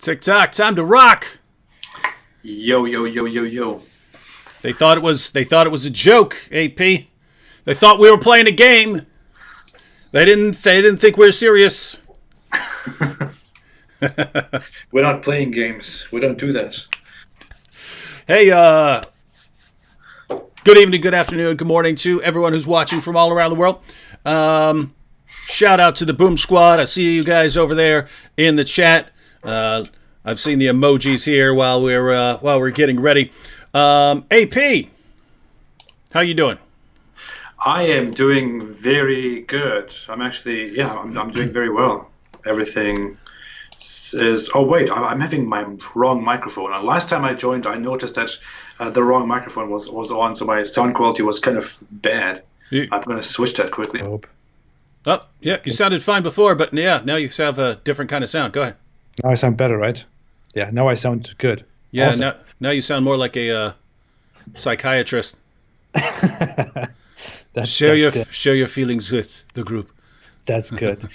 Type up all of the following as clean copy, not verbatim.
TikTok, time to rock. Yo, yo, yo, yo, yo. They thought it was a joke, AP. They thought we were playing a game. They didn't think we were serious. We're not playing games. We don't do that. Hey, good evening, good afternoon, good morning to everyone who's watching from all around the world. Shout out to the Boom Squad. I see you guys over there in the chat. I've seen the emojis here while we're getting ready. AP, how you doing? I am doing very good. I'm doing very well. Everything is. Oh wait, I'm having my wrong microphone. Last time I joined, I noticed that the wrong microphone was on, so my sound quality was kind of bad. I'm going to switch that quickly. Oh, yeah, you sounded fine before, but yeah, now you have a different kind of sound. Go ahead. Now I sound better, right? Yeah, now I sound good. Yeah, awesome. now you sound more like a psychiatrist. Share your feelings with the group. That's good.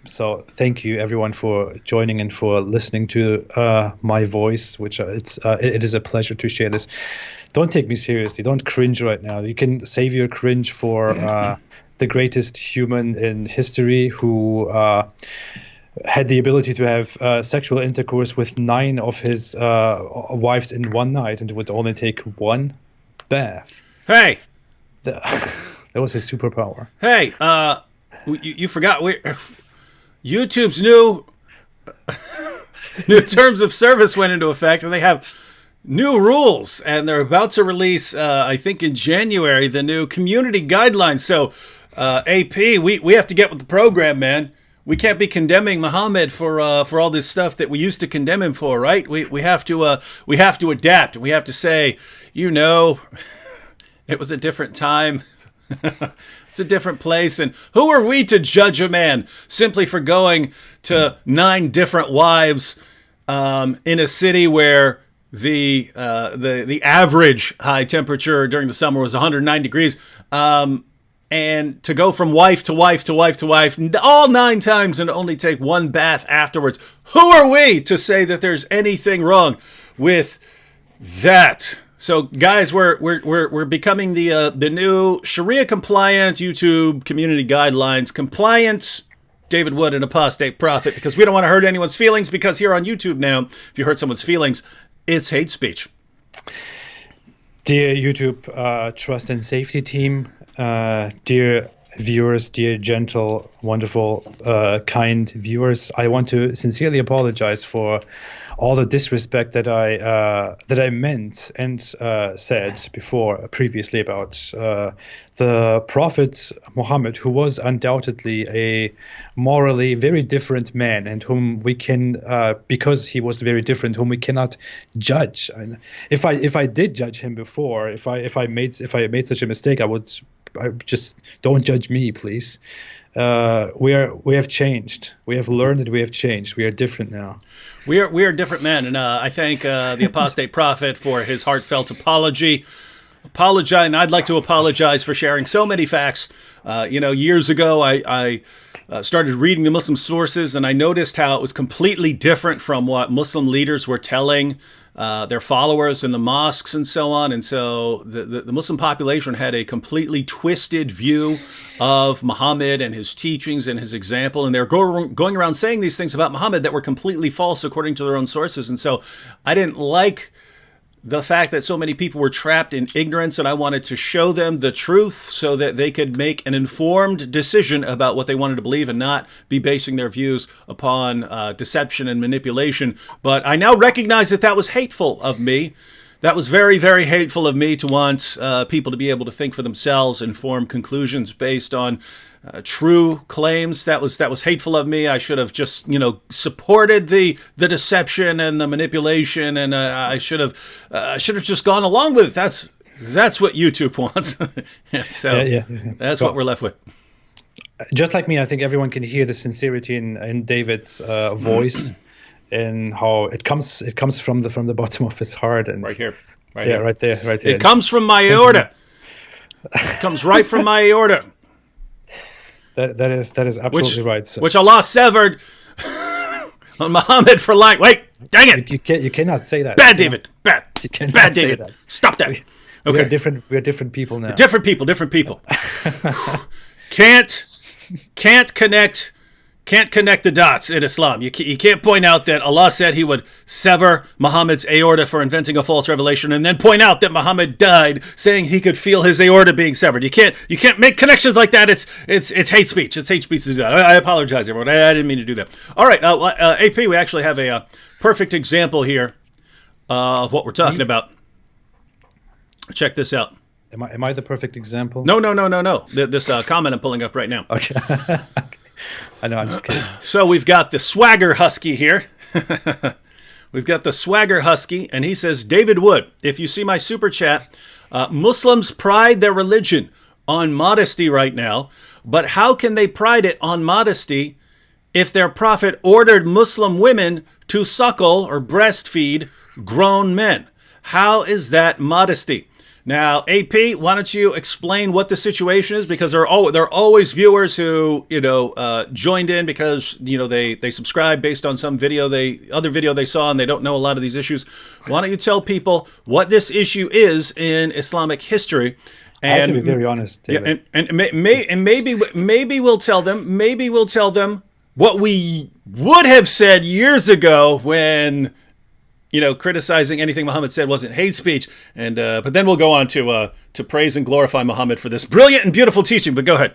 So thank you everyone for joining and for listening to my voice, which it is a pleasure to share this. Don't take me seriously. Don't cringe right now. You can save your cringe for the greatest human in history who had the ability to have sexual intercourse with 9 of his wives in one night, and it would only take one bath. Hey, that was his superpower. Hey, you forgot YouTube's new terms of service went into effect, and they have new rules, and they're about to release, I think in January, the new community guidelines. So, AP, we have to get with the program, man. We can't be condemning Muhammad for all this stuff that we used to condemn him for, right? We have to adapt. We have to say, it was a different time. It's a different place, and who are we to judge a man simply for going to 9 different wives in a city where the average high temperature during the summer was 109 degrees, and to go from wife to wife to wife to wife all 9 times and only take one bath afterwards? Who are we to say that there's anything wrong with that? So, guys, we're becoming the new Sharia compliant YouTube community guidelines compliant David Wood and Apostate Prophet, because we don't want to hurt anyone's feelings, because here on YouTube now, if you hurt someone's feelings, it's hate speech. Dear YouTube trust and safety team, dear viewers, dear gentle, wonderful, kind viewers, I want to sincerely apologize for all the disrespect that I meant and said previously about the Prophet Muhammad, who was undoubtedly a morally very different man, and whom we can, because he was very different, whom we cannot judge. And if I did judge him before, if I made such a mistake, I just don't judge me, please. We have changed. We have learned that we have changed. We are different now. We are different men, and I thank the Apostate Prophet for his heartfelt apology. And I'd like to apologize for sharing so many facts. Years ago, I started reading the Muslim sources, and I noticed how it was completely different from what Muslim leaders were telling their followers in the mosques and so on. And so the Muslim population had a completely twisted view of Muhammad and his teachings and his example. And they're going around saying these things about Muhammad that were completely false according to their own sources. And so I didn't like the fact that so many people were trapped in ignorance, and I wanted to show them the truth so that they could make an informed decision about what they wanted to believe and not be basing their views upon deception and manipulation. But I now recognize that was hateful of me. That was very, very hateful of me to want people to be able to think for themselves and form conclusions based on true claims. That was hateful of me. I should have just supported the deception and the manipulation, and I should have just gone along with it. That's what YouTube wants. That's what we're left with. Just like me, I think everyone can hear the sincerity in David's voice, and how it comes from the bottom of his heart. And right here. Right there. It comes from my aorta. It comes right from my aorta. That is absolutely right. So. Which Allah severed on Muhammad for lying. Wait, dang it! You cannot say that. Bad, David. Bad. You cannot Bad, say David. that. Stop that. We Okay. are different people now. Different people. Can't connect the dots in Islam. You can't point out that Allah said he would sever Muhammad's aorta for inventing a false revelation, and then point out that Muhammad died saying he could feel his aorta being severed. You can't make connections like that. It's hate speech. It's hate speech to do that. I apologize, everyone. I didn't mean to do that. All right, AP, we actually have a perfect example here of what we're talking about. Check this out. Am I the perfect example? No. This comment I'm pulling up right now. Okay. I know, I'm just kidding. So we've got the Swagger Husky here. We've got the Swagger Husky, and he says, David Wood, if you see my super chat, Muslims pride their religion on modesty right now, but how can they pride it on modesty if their prophet ordered Muslim women to suckle or breastfeed grown men? How is that modesty? Now, AP, why don't you explain what the situation is? Because there are always viewers who, joined in because, they subscribe based on some other video they saw, and they don't know a lot of these issues. Why don't you tell people what this issue is in Islamic history? And, I have to be very honest, David. Yeah, and maybe we'll tell them what we would have said years ago when, criticizing anything Muhammad said wasn't hate speech, and but then we'll go on to praise and glorify Muhammad for this brilliant and beautiful teaching. But go ahead.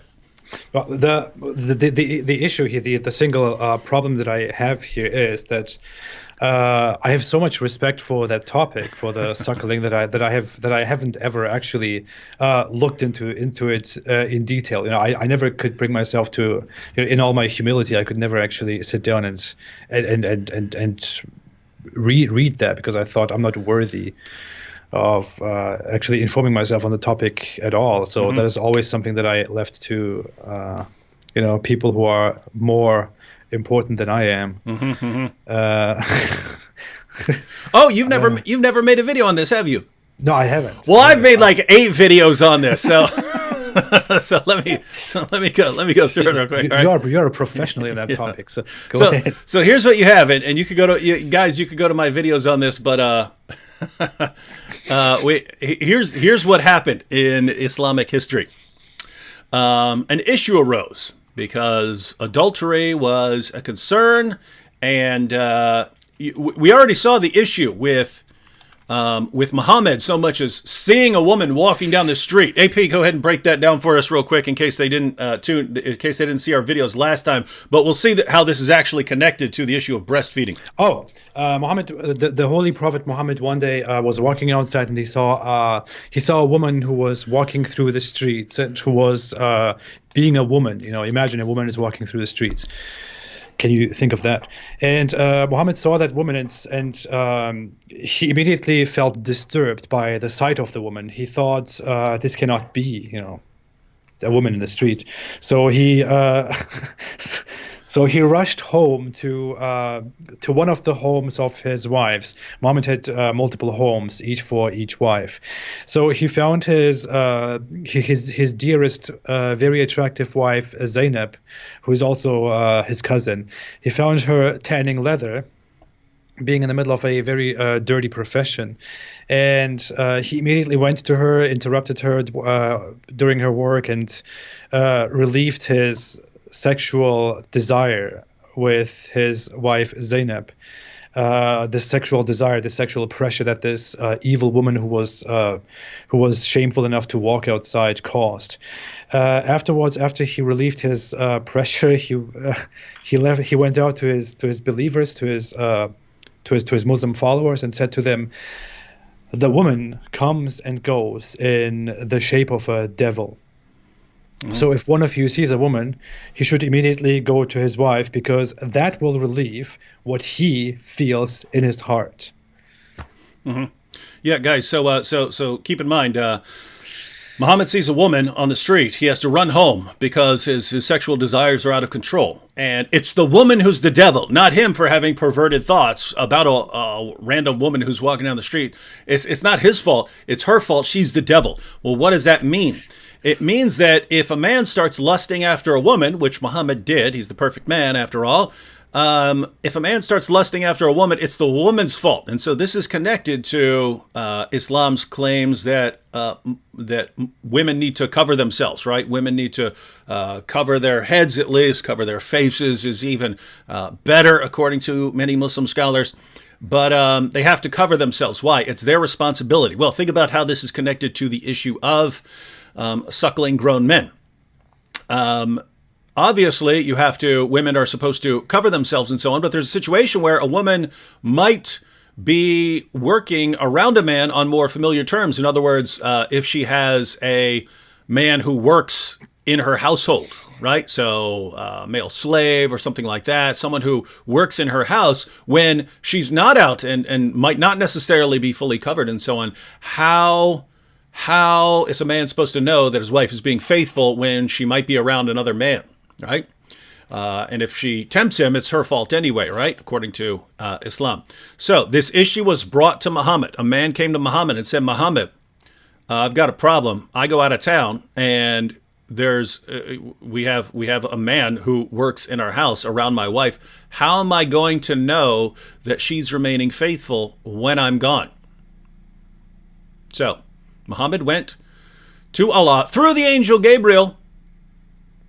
Well, the issue here, the single problem that I have here is that I have so much respect for that topic, for the suckling, that I haven't ever actually looked into it in detail. I never could bring myself to, in all my humility, I could never actually sit down and read that, because I thought I'm not worthy of actually informing myself on the topic at all. So that is always something that I left to people who are more important than I am. Oh, you've never made a video on this, have you? No, I haven't. Well, I've made like 8 videos on this, so so let me go through it real quick. You're a professional in that topic, so go ahead. So here's what you have, and you could go to you could go to my videos on this, but here's what happened in Islamic history. An issue arose because adultery was a concern, and we already saw the issue with Muhammad so much as seeing a woman walking down the street. AP, go ahead and break that down for us real quick in case they didn't see our videos last time. But we'll see how this is actually connected to the issue of breastfeeding. Oh, Muhammad, the Holy Prophet Muhammad one day was walking outside, and he saw a woman who was walking through the streets, and who was being a woman. Imagine a woman is walking through the streets. Can you think of that? And Muhammad saw that woman, and he immediately felt disturbed by the sight of the woman. He thought, this cannot be, a woman in the street. So he rushed home to one of the homes of his wives. Muhammad had multiple homes, each for each wife. So he found his dearest, very attractive wife, Zainab, who is also his cousin. He found her tanning leather, being in the middle of a very dirty profession. And he immediately went to her, interrupted her during her work, and relieved his sexual desire with his wife Zainab. The sexual desire, the sexual pressure that this evil woman who was shameful enough to walk outside caused. Afterwards, after he relieved his pressure, he went out to his believers, to his Muslim followers, and said to them, "The woman comes and goes in the shape of a devil. So if one of you sees a woman, he should immediately go to his wife, because that will relieve what he feels in his heart." Yeah, guys. So keep in mind, Muhammad sees a woman on the street. He has to run home because his sexual desires are out of control, and it's the woman who's the devil, not him for having perverted thoughts about a random woman who's walking down the street. It's not his fault. It's her fault. She's the devil. Well, what does that mean? It means that if a man starts lusting after a woman, which Muhammad did, he's the perfect man after all, if a man starts lusting after a woman, it's the woman's fault. And so this is connected to Islam's claims that that women need to cover themselves, right? Women need to cover their heads at least, cover their faces is even better, according to many Muslim scholars. But they have to cover themselves. Why? It's their responsibility. Well, think about how this is connected to the issue of suckling grown men. Obviously, women are supposed to cover themselves and so on, but there's a situation where a woman might be working around a man on more familiar terms. In other words, if she has a man who works in her household, right? So male slave or something like that, someone who works in her house when she's not out and might not necessarily be fully covered and so on. How is a man supposed to know that his wife is being faithful when she might be around another man, right? And if she tempts him, it's her fault anyway, right? According to Islam. So this issue was brought to Muhammad. A man came to Muhammad and said, Muhammad, I've got a problem. I go out of town and we have a man who works in our house around my wife. How am I going to know that she's remaining faithful when I'm gone? So Muhammad went to Allah through the angel Gabriel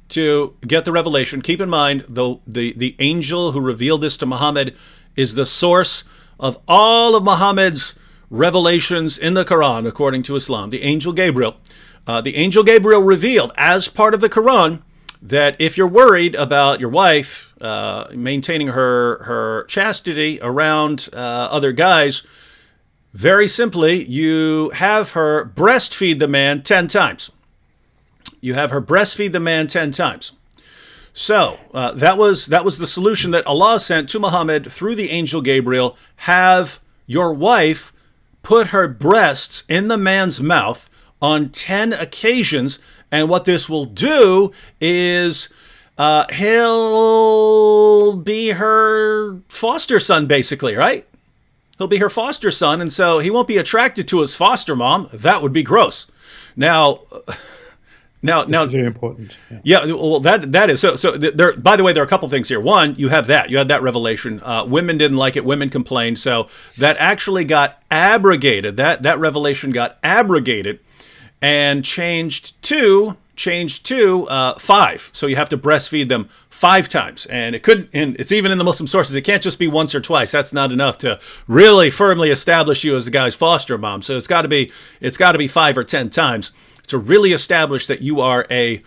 to get the revelation. Keep in mind, though, the angel who revealed this to Muhammad is the source of all of Muhammad's revelations in the Quran, according to Islam. The angel Gabriel. The angel Gabriel revealed as part of the Quran that if you're worried about your wife maintaining her chastity around other guys, very simply, you have her breastfeed the man 10 times. You have her breastfeed the man 10 times. So that was the solution that Allah sent to Muhammad through the angel Gabriel. Have your wife put her breasts in the man's mouth on 10 occasions. And what this will do is he'll be her foster son, basically, right? He'll be her foster son, and so he won't be attracted to his foster mom. That would be gross. Now, This is very important. Yeah, well, that is so. There. By the way, there are a couple things here. One, you had that revelation. Women didn't like it. Women complained. So that actually got abrogated. That revelation got abrogated and changed to 5. So you have to breastfeed them 5 times, and it's even in the Muslim sources. It can't just be once or twice. That's not enough to really firmly establish you as the guy's foster mom. So it's got to be 5 or 10 times to really establish that you are a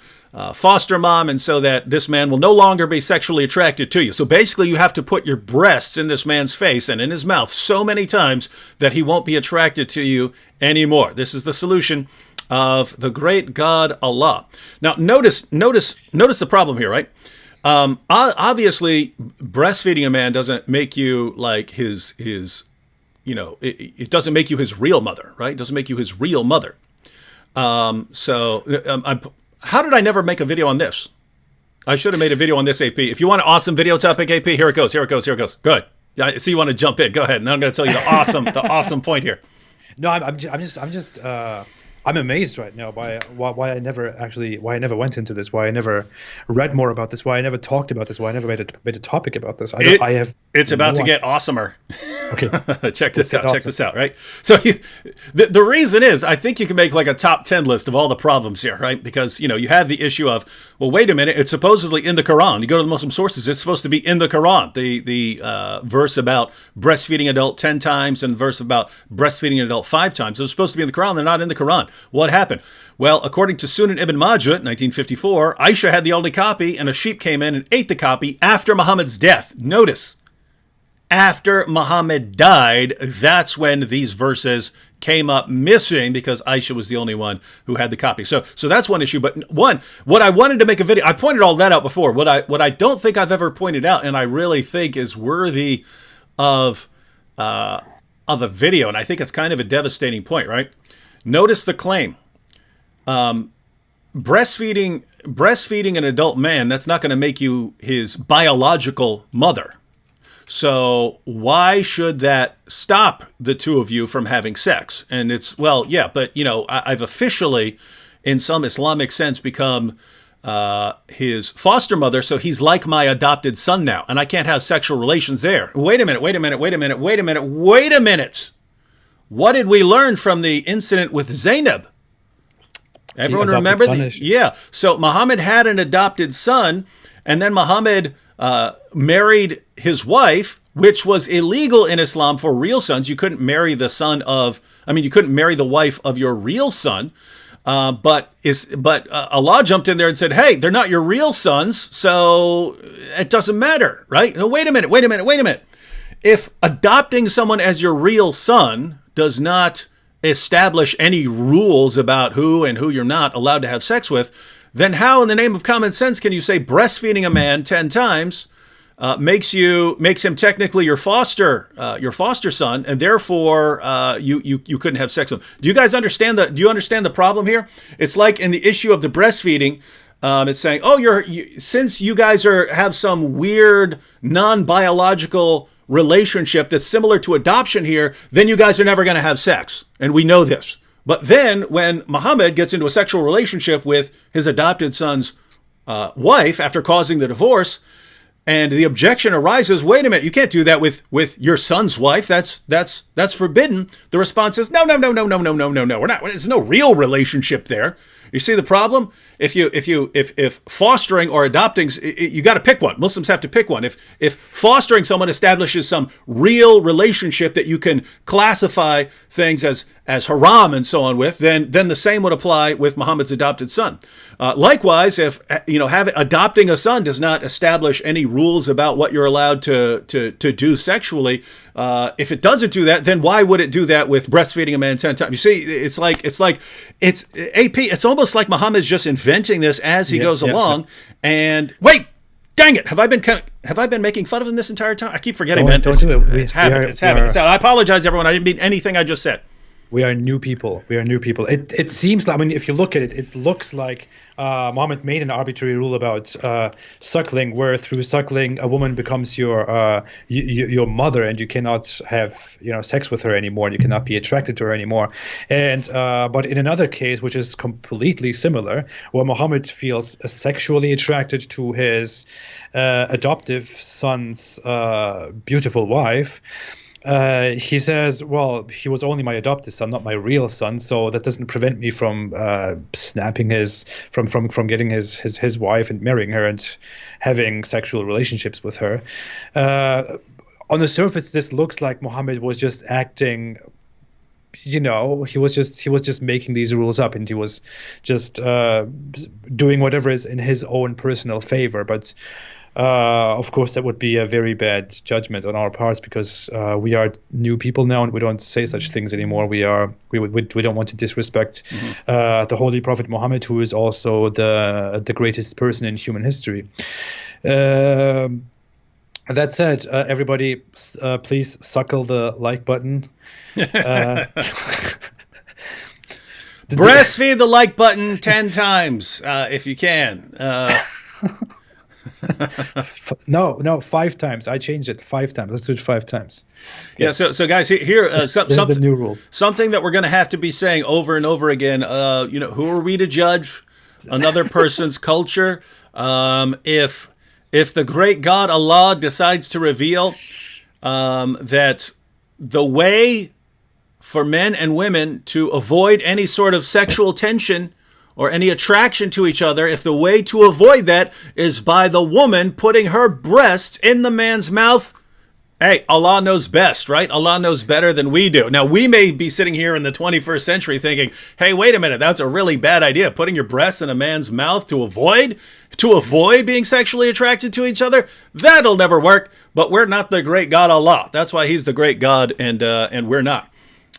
foster mom, and so that this man will no longer be sexually attracted to you. So basically, you have to put your breasts in this man's face and in his mouth so many times that he won't be attracted to you anymore. This is the solution of the great God Allah. Now, notice the problem here, right? Obviously, breastfeeding a man doesn't make you like his it doesn't make you his real mother, right? It doesn't make you his real mother. How did I never make a video on this? I should have made a video on this, AP. If you want an awesome video topic, AP, here it goes. Good. Yeah, I see you want to jump in. Go ahead. Now I'm going to tell you the awesome point here. No, I'm amazed right now by why I never went into this, why I never read more about this, why I never talked about this, why I never made a topic about this. It's about to get awesomer. Okay. Check this out, right? So the reason is, I think you can make like a top 10 list of all the problems here, right? Because, you have the issue of, well, wait a minute, it's supposedly in the Quran. You go to the Muslim sources, it's supposed to be in the Quran. The verse about breastfeeding an adult 10 times and the verse about breastfeeding an adult 5 times. They're supposed to be in the Quran. They're not in the Quran. What happened? Well, according to Sunan Ibn Majah, 1954, Aisha had the only copy, and a sheep came in and ate the copy after Muhammad's death. Notice, after Muhammad died, that's when these verses came up missing, because Aisha was the only one who had the copy. So that's one issue. But what I wanted to make a video, I pointed all that out before. What I don't think I've ever pointed out, and I really think is worthy of a video, and I think it's kind of a devastating point, right? Notice the claim. Breastfeeding an adult man, that's not going to make you his biological mother. So why should that stop the two of you from having sex? And it's, well, yeah, but I've officially, in some Islamic sense, become his foster mother, so he's like my adopted son now, and I can't have sexual relations there. Wait a minute, wait a minute, wait a minute, wait a minute, wait a minute. What did we learn from the incident with Zainab? Everyone remember? Yeah. So Muhammad had an adopted son, and then Muhammad married his wife, which was illegal in Islam for real sons. You couldn't marry the you couldn't marry the wife of your real son. But Allah jumped in there and said, hey, they're not your real sons, so it doesn't matter, right? No, wait a minute. If adopting someone as your real son does not establish any rules about who and who you're not allowed to have sex with, then how in the name of common sense can you say breastfeeding a man 10 times makes him technically your foster son, and therefore you couldn't have sex with him? Do you understand the problem here? It's like in the issue of the breastfeeding, it's saying, oh, since you guys have some weird non-biological relationship that's similar to adoption here, then you guys are never going to have sex, and we know this. But then when Muhammad gets into a sexual relationship with his adopted son's wife after causing the divorce, and the objection arises, wait a minute, you can't do that with your son's wife. That's forbidden. The response is no. We're not. There's no real relationship there. You see the problem? If fostering or adopting, you got to pick one. Muslims have to pick one. If fostering someone establishes some real relationship that you can classify things as haram and so on with, then the same would apply with Muhammad's adopted son. Likewise, if adopting a son does not establish any rules about what you're allowed to do sexually, if it doesn't do that, then why would it do that with breastfeeding a man 10 times? You see, it's almost like Muhammad's just inventing this as he goes along. And wait, dang it! Have I been making fun of him this entire time? I keep forgetting, man. Don't do it. It's happening. I apologize, everyone. I didn't mean anything I just said. We are new people. It seems like, if you look at it, it looks like Muhammad made an arbitrary rule about suckling, where through suckling a woman becomes your mother, and you cannot have sex with her anymore, and you cannot be attracted to her anymore. And but in another case, which is completely similar, where Muhammad feels sexually attracted to his adoptive son's beautiful wife. He says, well, he was only my adopted son, not my real son, so that doesn't prevent me from snapping from getting his wife and marrying her and having sexual relationships with her. On the surface, this looks like Muhammad was just acting. He was just making these rules up, and he was just doing whatever is in his own personal favor. But of course, that would be a very bad judgment on our parts, because we are new people now, and we don't say such things anymore. We don't want to disrespect the Holy Prophet Muhammad, who is also the greatest person in human history. That said, everybody, please suckle the like button. Breastfeed the like button 10 times if you can. No, 5 times. I changed it 5 times. Let's do it 5 times. Yeah. So guys, here this is the new rule. Something that we're going to have to be saying over and over again. Who are we to judge another person's culture? If the great God Allah decides to reveal that the way for men and women to avoid any sort of sexual tension or any attraction to each other, if the way to avoid that is by the woman putting her breasts in the man's mouth, hey, Allah knows best, right? Allah knows better than we do. Now, we may be sitting here in the 21st century thinking, hey, wait a minute, that's a really bad idea, putting your breasts in a man's mouth to avoid being sexually attracted to each other. That'll never work. But we're not the great God Allah. That's why he's the great God, and we're not.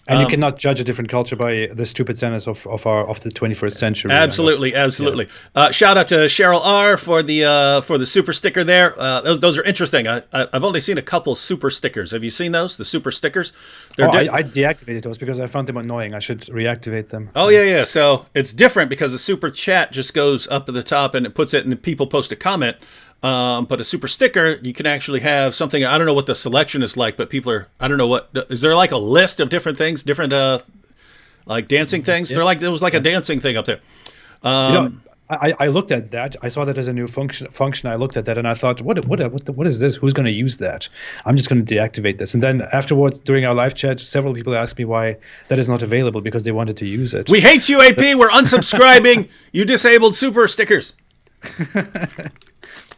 And you cannot judge a different culture by the stupid sentence of the 21st century. Absolutely. Yeah. Shout out to Cheryl R for the super sticker there. Those are interesting. I've only seen a couple super stickers. Have you seen those? The super stickers? I deactivated those because I found them annoying. I should reactivate them. Oh yeah. So it's different because the super chat just goes up at the top and it puts it, and the people post a comment. But a super sticker, you can actually have something. I don't know what the selection is like, but I don't know what, is there like a list of different things, different like dancing things? There was like a dancing thing up there. I looked at that. I saw that as a new function. I looked at that and I thought, what is this? Who's going to use that? I'm just going to deactivate this. And then afterwards, during our live chat, several people asked me why that is not available because they wanted to use it. We hate you, AP. We're unsubscribing. You disabled super stickers.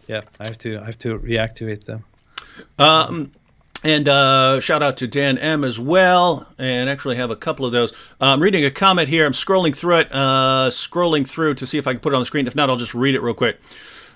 Yeah, I have to reactivate them. And shout out to Dan M as well, and actually have a couple of those. I'm reading a comment here. I'm scrolling through to see if I can put it on the screen. If not, I'll just read it real quick.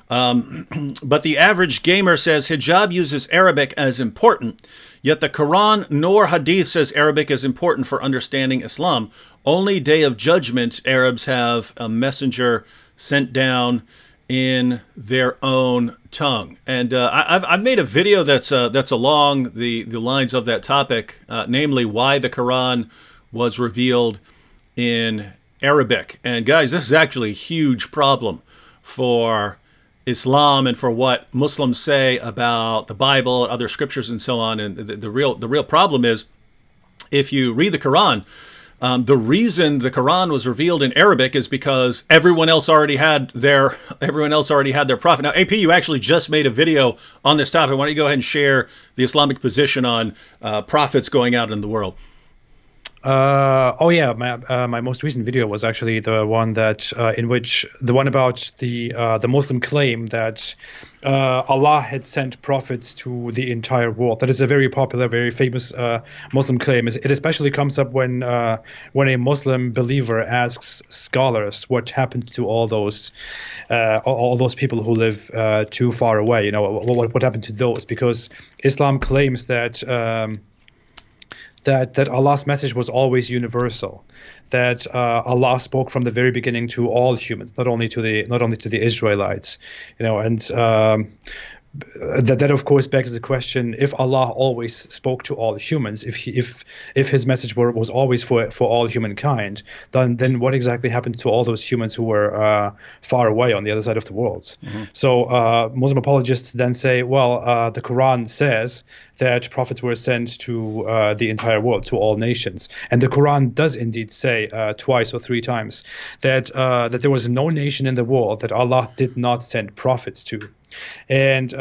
But the average gamer says hijab uses Arabic as important, yet the Quran nor Hadith says Arabic is important for understanding Islam. Only Day of Judgment Arabs have a messenger sent down in their own tongue. And I've made a video that's along the lines of that topic, namely why the Quran was revealed in Arabic. And guys, this is actually a huge problem for Islam and for what Muslims say about the Bible, other scriptures, and so on. And the real problem is, if you read the Quran, the reason the Quran was revealed in Arabic is because everyone else already had their prophet. Now, AP, you actually just made a video on this topic. Why don't you go ahead and share the Islamic position on prophets going out in the world? My most recent video was actually the one about the Muslim claim that Allah had sent prophets to the entire world. That is a very popular, very famous Muslim claim. It especially comes up when a Muslim believer asks scholars what happened to all those people who live too far away. What happened to those? Because Islam claims that Allah's message was always universal, that Allah spoke from the very beginning to all humans, not only to the Israelites, and that of course begs the question: if Allah always spoke to all humans, if His message was always for all humankind, then what exactly happened to all those humans who were far away on the other side of the world? Mm-hmm. So Muslim apologists then say, well, the Quran says that prophets were sent to the entire world, to all nations, and the Quran does indeed say twice or three times that there was no nation in the world that Allah did not send prophets to. And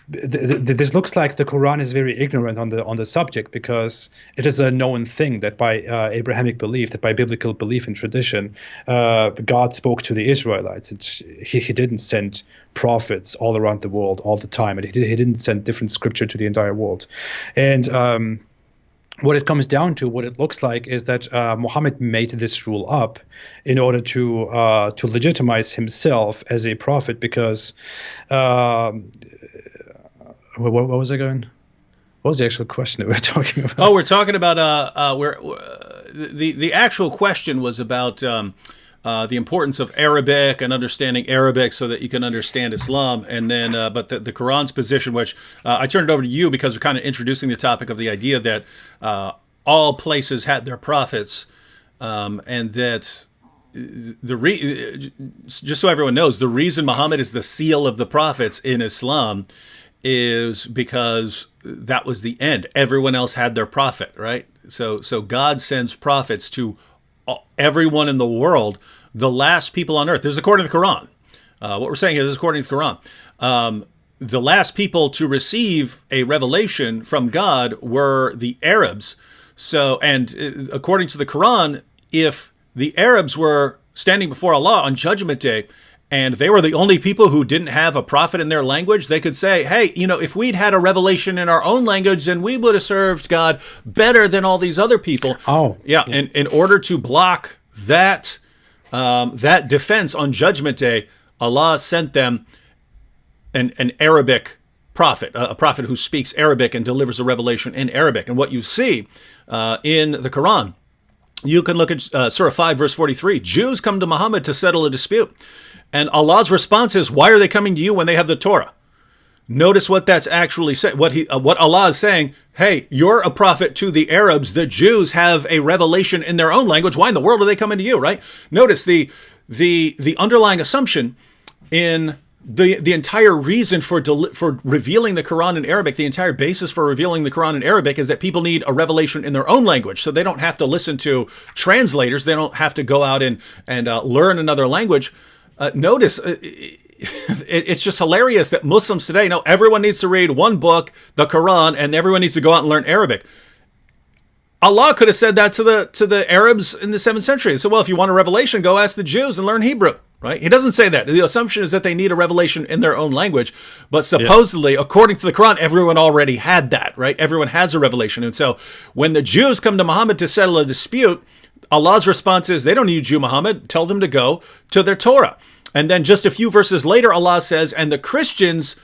this looks like the Quran is very ignorant on the subject, because it is a known thing that by Abrahamic belief, that by biblical belief and tradition, God spoke to the Israelites. He didn't send prophets all around the world all the time, and he didn't send different scripture to the entire world. And what it comes down to, what it looks like, is that Muhammad made this rule up in order to legitimize himself as a prophet, because where was I going? What was the actual question that we were talking about? Oh, we're talking about the actual question was about the importance of Arabic and understanding Arabic so that you can understand Islam. And then, but the Quran's position, which I turned it over to you because we're kind of introducing the topic of the idea that all places had their prophets, and that just so everyone knows, the reason Muhammad is the seal of the prophets in Islam is because that was the end. Everyone else had their prophet, right? So God sends prophets to everyone in the world, the last people on earth. This is according to the Quran. What we're saying here, this is according to the Quran. The last people to receive a revelation from God were the Arabs. So, and according to the Quran, if the Arabs were standing before Allah on Judgment Day, and they were the only people who didn't have a prophet in their language, they could say, hey, if we'd had a revelation in our own language, then we would have served God better than all these other people. Oh. Yeah, and in order to block that defense on Judgment Day, Allah sent them an Arabic prophet, a prophet who speaks Arabic and delivers a revelation in Arabic. And what you see in the Quran, you can look at Surah 5, verse 43. Jews come to Muhammad to settle a dispute. And Allah's response is, why are they coming to you when they have the Torah? Notice what that's actually saying. What Allah is saying, hey, you're a prophet to the Arabs. The Jews have a revelation in their own language. Why in the world are they coming to you, right? Notice the underlying assumption in the entire reason for revealing the Quran in Arabic, the entire basis for revealing the Quran in Arabic is that people need a revelation in their own language, so they don't have to listen to translators. They don't have to go out and learn another language. Notice, it's just hilarious that Muslims today know everyone needs to read one book, the Quran, and everyone needs to go out and learn Arabic. Allah could have said that to the Arabs in the 7th century. So, well, if you want a revelation, go ask the Jews and learn Hebrew. Right? He doesn't say that. The assumption is that they need a revelation in their own language. But supposedly, according to the Quran, everyone already had that, right? Everyone has a revelation. And so when the Jews come to Muhammad to settle a dispute, Allah's response is, they don't need you, Muhammad. Tell them to go to their Torah. And then just a few verses later, Allah says, and the Christians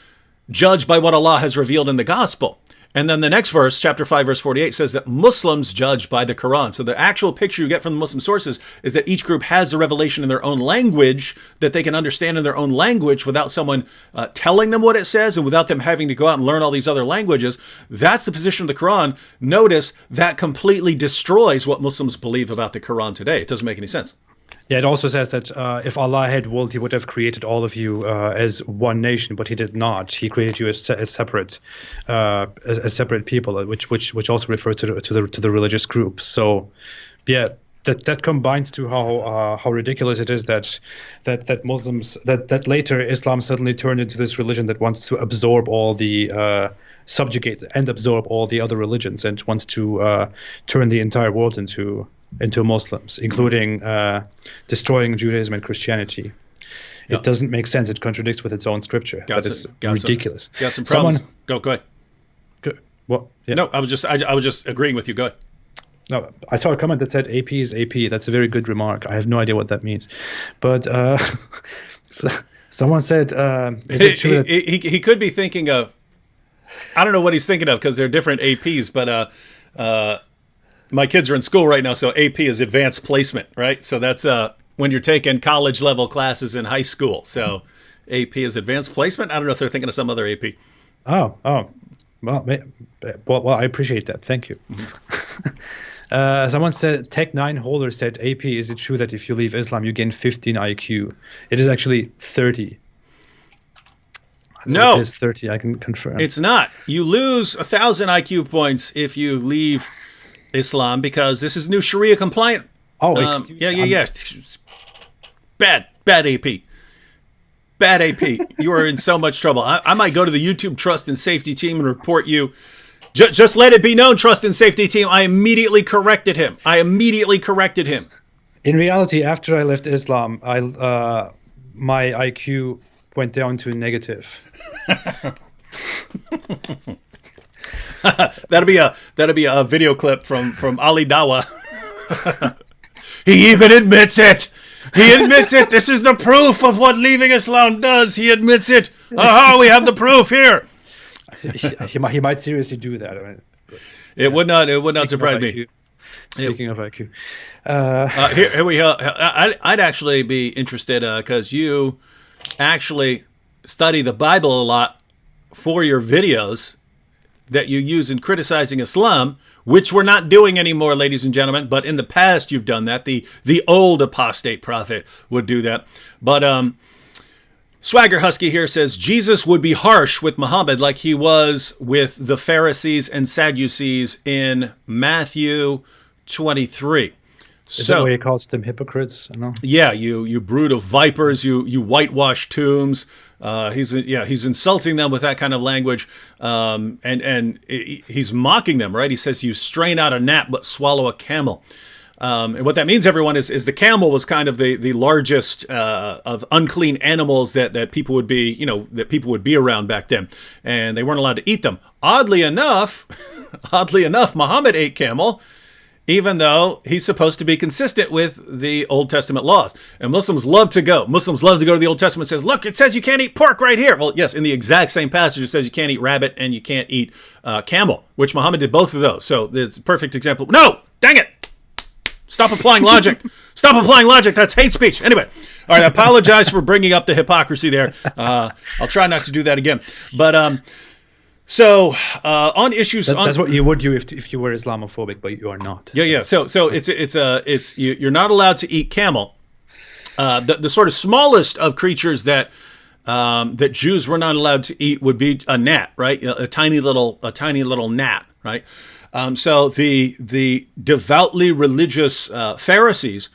judge by what Allah has revealed in the gospel. And then the next verse, chapter 5, verse 48, says that Muslims judge by the Quran. So the actual picture you get from the Muslim sources is that each group has a revelation in their own language that they can understand in their own language without someone telling them what it says and without them having to go out and learn all these other languages. That's the position of the Quran. Notice that completely destroys what Muslims believe about the Quran today. It doesn't make any sense. Yeah, it also says that if Allah had willed, He would have created all of you as one nation, but He did not. He created you as separate people, which also refers to the religious groups. So, yeah, that combines to how ridiculous it is that Muslims that later Islam suddenly turned into this religion that wants to absorb all the subjugate and absorb all the other religions and wants to turn the entire world into Muslims, including destroying Judaism and Christianity. Yeah. It doesn't make sense. It contradicts with its own scripture. That is ridiculous. Got some problems. Go ahead. Good. Well, yeah. No, I was just agreeing with you. Go ahead. No, I saw a comment that said AP is AP. That's a very good remark. I have no idea what that means, but someone said, "Is it true that he could be thinking of?" I don't know what he's thinking of because they're different APs, but my kids are in school right now, so AP is advanced placement, right? So that's when you're taking college level classes in high school. So AP is advanced placement. I don't know if they're thinking of some other AP. Oh, well, I appreciate that. Thank you. Mm-hmm. Someone said, Tech9 Holder said, AP, is it true that if you leave Islam, you gain 15 IQ? It is actually 30. No. It is 30, I can confirm. It's not. You lose 1,000 IQ points if you leave Islam because this is new Sharia compliant. Oh, yeah. Bad AP. Bad AP. You are in so much trouble. I might go to the YouTube Trust and Safety team and report you. Just let it be known, Trust and Safety team, I immediately corrected him. In reality, after I left Islam, my IQ went down to negative. That'll be a video clip from Ali Dawa. He even admits it. This is the proof of what leaving Islam does. He admits it. Aha, we have the proof here. He might seriously do that. I mean, it would not surprise me. Speaking of IQ, here we go. I'd actually be interested because you actually study the Bible a lot for your videos that you use in criticizing Islam, which we're not doing anymore, ladies and gentlemen. But in the past, you've done that. The old apostate prophet would do that. But Swagger Husky here says Jesus would be harsh with Muhammad like he was with the Pharisees and Sadducees in Matthew 23. Is that why he calls them hypocrites? No? Yeah, you brood of vipers, you whitewash tombs. He's insulting them with that kind of language, and he's mocking them, right? He says, "You strain out a gnat but swallow a camel." And what that means, everyone, is the camel was kind of the largest of unclean animals that people would be around back then, and they weren't allowed to eat them. Oddly enough, Muhammad ate camel, even though he's supposed to be consistent with the Old Testament laws. And Muslims love to go to the Old Testament and says, look, it says you can't eat pork right here. Well, yes, in the exact same passage, it says you can't eat rabbit and you can't eat camel, which Muhammad did both of those. So it's a perfect example. No, dang it. Stop applying logic. That's hate speech. Anyway, all right, I apologize for bringing up the hypocrisy there. I'll try not to do that again. But so on issues, that's what you would do if you were Islamophobic, but you are not. Yeah. So you're not allowed to eat camel. The sort of smallest of creatures that that Jews were not allowed to eat would be a gnat, right? A tiny little gnat, right? So the devoutly religious Pharisees,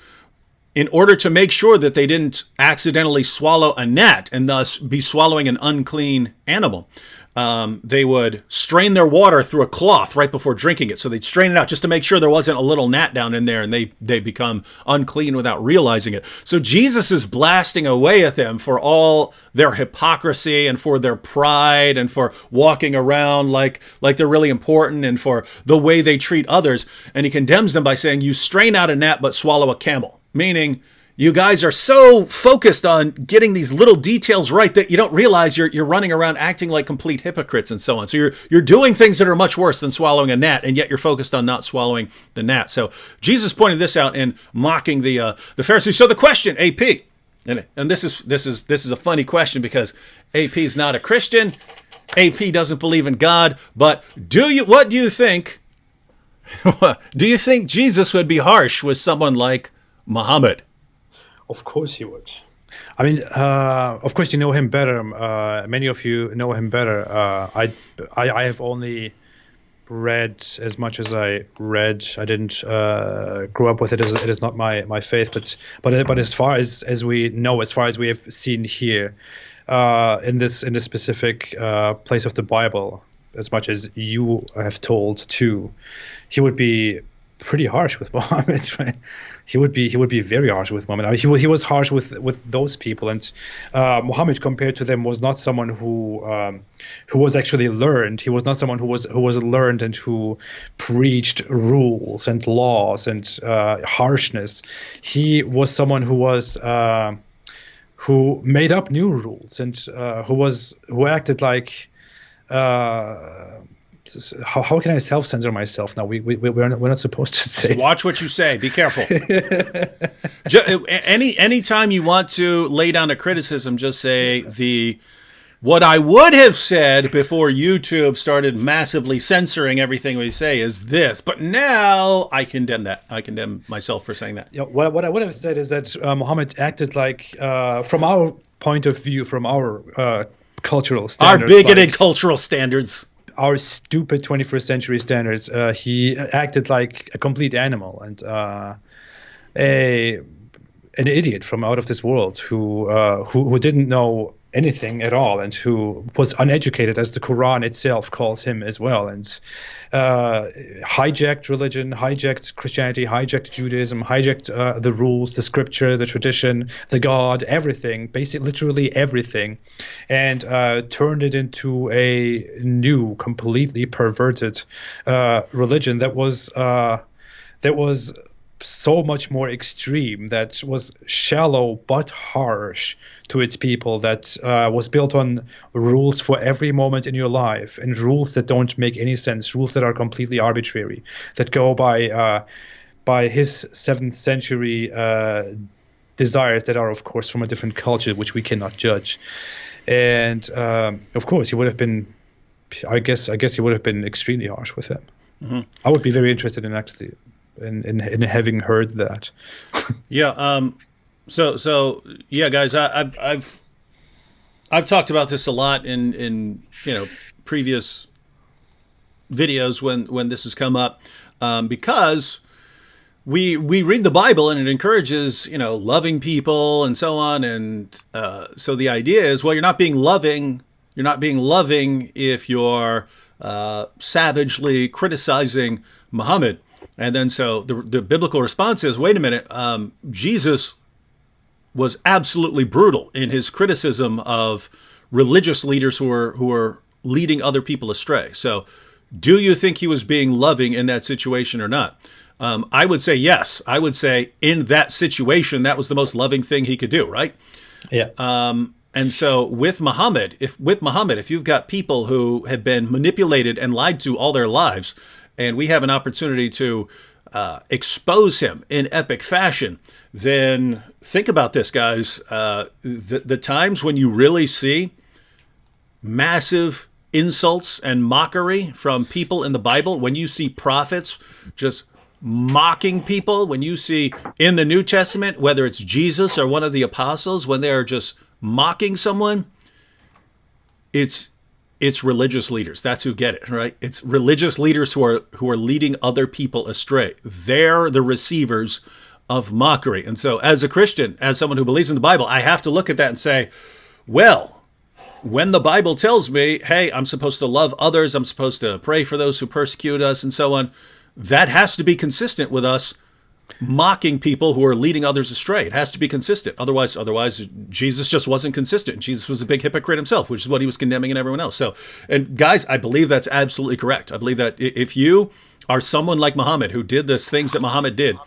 in order to make sure that they didn't accidentally swallow a gnat and thus be swallowing an unclean animal, they would strain their water through a cloth right before drinking it. So they'd strain it out just to make sure there wasn't a little gnat down in there, and they become unclean without realizing it. So Jesus is blasting away at them for all their hypocrisy and for their pride and for walking around like they're really important and for the way they treat others. And he condemns them by saying, you strain out a gnat but swallow a camel, meaning you guys are so focused on getting these little details right that you don't realize you're running around acting like complete hypocrites and so on. So you're doing things that are much worse than swallowing a gnat, and yet you're focused on not swallowing the gnat. So Jesus pointed this out in mocking the Pharisees. So the question, AP, and this is a funny question because AP is not a Christian, AP doesn't believe in God, but what do you think? Do you think Jesus would be harsh with someone like Muhammad? Of course he would. I mean, of course you know him better. Many of you know him better. I have only read as much as I read. I didn't grow up with it. It is not my faith. But as far as we know, as far as we have seen here, in this specific place of the Bible, as much as you have told too, he would be pretty harsh with Muhammad, right? He would be very harsh with Muhammad. He was harsh with those people, and Muhammad, compared to them, was not someone who was actually learned. He was not someone who was learned and who preached rules and laws and harshness. He was someone who made up new rules and who acted like. How can I self-censor myself now? We're not supposed to say. Watch what you say. Be careful. Anytime you want to lay down a criticism, just say what I would have said before YouTube started massively censoring everything we say is this. But now I condemn that. I condemn myself for saying that. Yeah. What I would have said is that Muhammad acted like, from our point of view, from our cultural standards, our bigoted cultural standards. Our stupid 21st century standards, he acted like a complete animal and an idiot from out of this world who didn't know anything at all and who was uneducated, as the Quran itself calls him as well, and hijacked religion, hijacked Christianity, hijacked Judaism, hijacked the rules, the scripture, the tradition, the God, everything, basically literally everything, and turned it into a new, completely perverted religion that was so much more extreme, that was shallow but harsh to its people, that was built on rules for every moment in your life, and rules that don't make any sense, rules that are completely arbitrary, that go by his 7th century desires that are, of course, from a different culture, which we cannot judge. And of course, he would have been, I guess he would have been extremely harsh with him. Mm-hmm. I would be very interested in actually in having heard that. Yeah. So yeah, guys, I've talked about this a lot in previous videos when this has come up, because we read the Bible and it encourages loving people and so on, and so the idea is, well, you're not being loving if you're savagely criticizing Muhammad. And then so the biblical response is, wait a minute, Jesus was absolutely brutal in his criticism of religious leaders who were leading other people astray. So do you think he was being loving in that situation or not? I would say yes. I would say in that situation, that was the most loving thing he could do, right? Yeah. And so with Muhammad, if you've got people who have been manipulated and lied to all their lives, and we have an opportunity to expose him in epic fashion, then think about this, guys. The times when you really see massive insults and mockery from people in the Bible, when you see prophets just mocking people, when you see in the New Testament, whether it's Jesus or one of the apostles, when they're just mocking someone, it's religious leaders. That's who get it, right? It's religious leaders who are leading other people astray. They're the receivers of mockery. And so as a Christian, as someone who believes in the Bible, I have to look at that and say, well, when the Bible tells me, hey, I'm supposed to love others, I'm supposed to pray for those who persecute us and so on, that has to be consistent with us mocking people who are leading others astray. It has to be consistent. Otherwise, Jesus just wasn't consistent. Jesus was a big hypocrite himself, which is what he was condemning in everyone else. So, and guys, I believe that's absolutely correct. I believe that if you are someone like Muhammad who did the things that Muhammad did,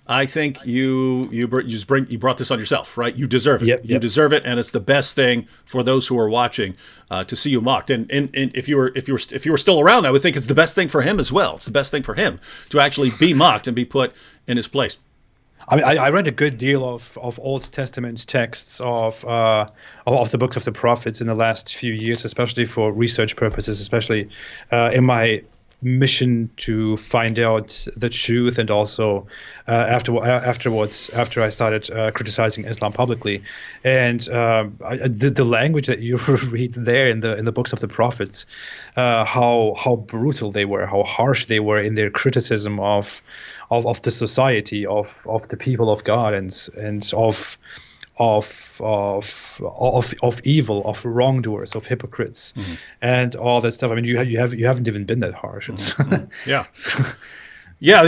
I think you brought this on yourself, right? You deserve it. Yep. You deserve it, and it's the best thing for those who are watching to see you mocked. And if you were still around, I would think it's the best thing for him as well. It's the best thing for him to actually be mocked and be put in his place. I mean, I read a good deal of Old Testament texts of the books of the prophets in the last few years, especially for research purposes, especially in my mission to find out the truth, and also afterwards, after I started criticizing Islam publicly. And the language that you read there in the books of the prophets, how brutal they were, how harsh they were in their criticism of the society, of the people of God, and of evil, of wrongdoers, of hypocrites, and all that stuff. I mean, you haven't even been that harsh. Yeah. Yeah,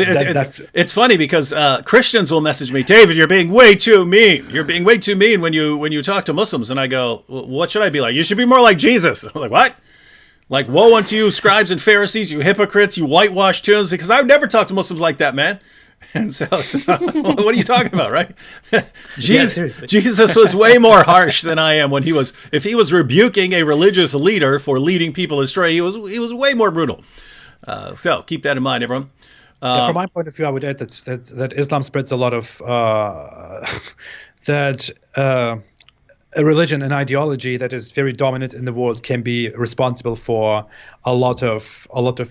it's funny because Christians will message me, David, you're being way too mean. You're being way too mean when you talk to Muslims. And I go, well, what should I be like? You should be more like Jesus. I'm like, what? Like, woe unto you, scribes and Pharisees, you hypocrites, you whitewashed tombs, because I would never talk to Muslims like that, man. And so what are you talking about, right? Jesus was way more harsh than I am if he was rebuking a religious leader for leading people astray, he was way more brutal. So keep that in mind, everyone. From my point of view, I would add that Islam spreads a lot of a religion, an ideology that is very dominant in the world, can be responsible for a lot of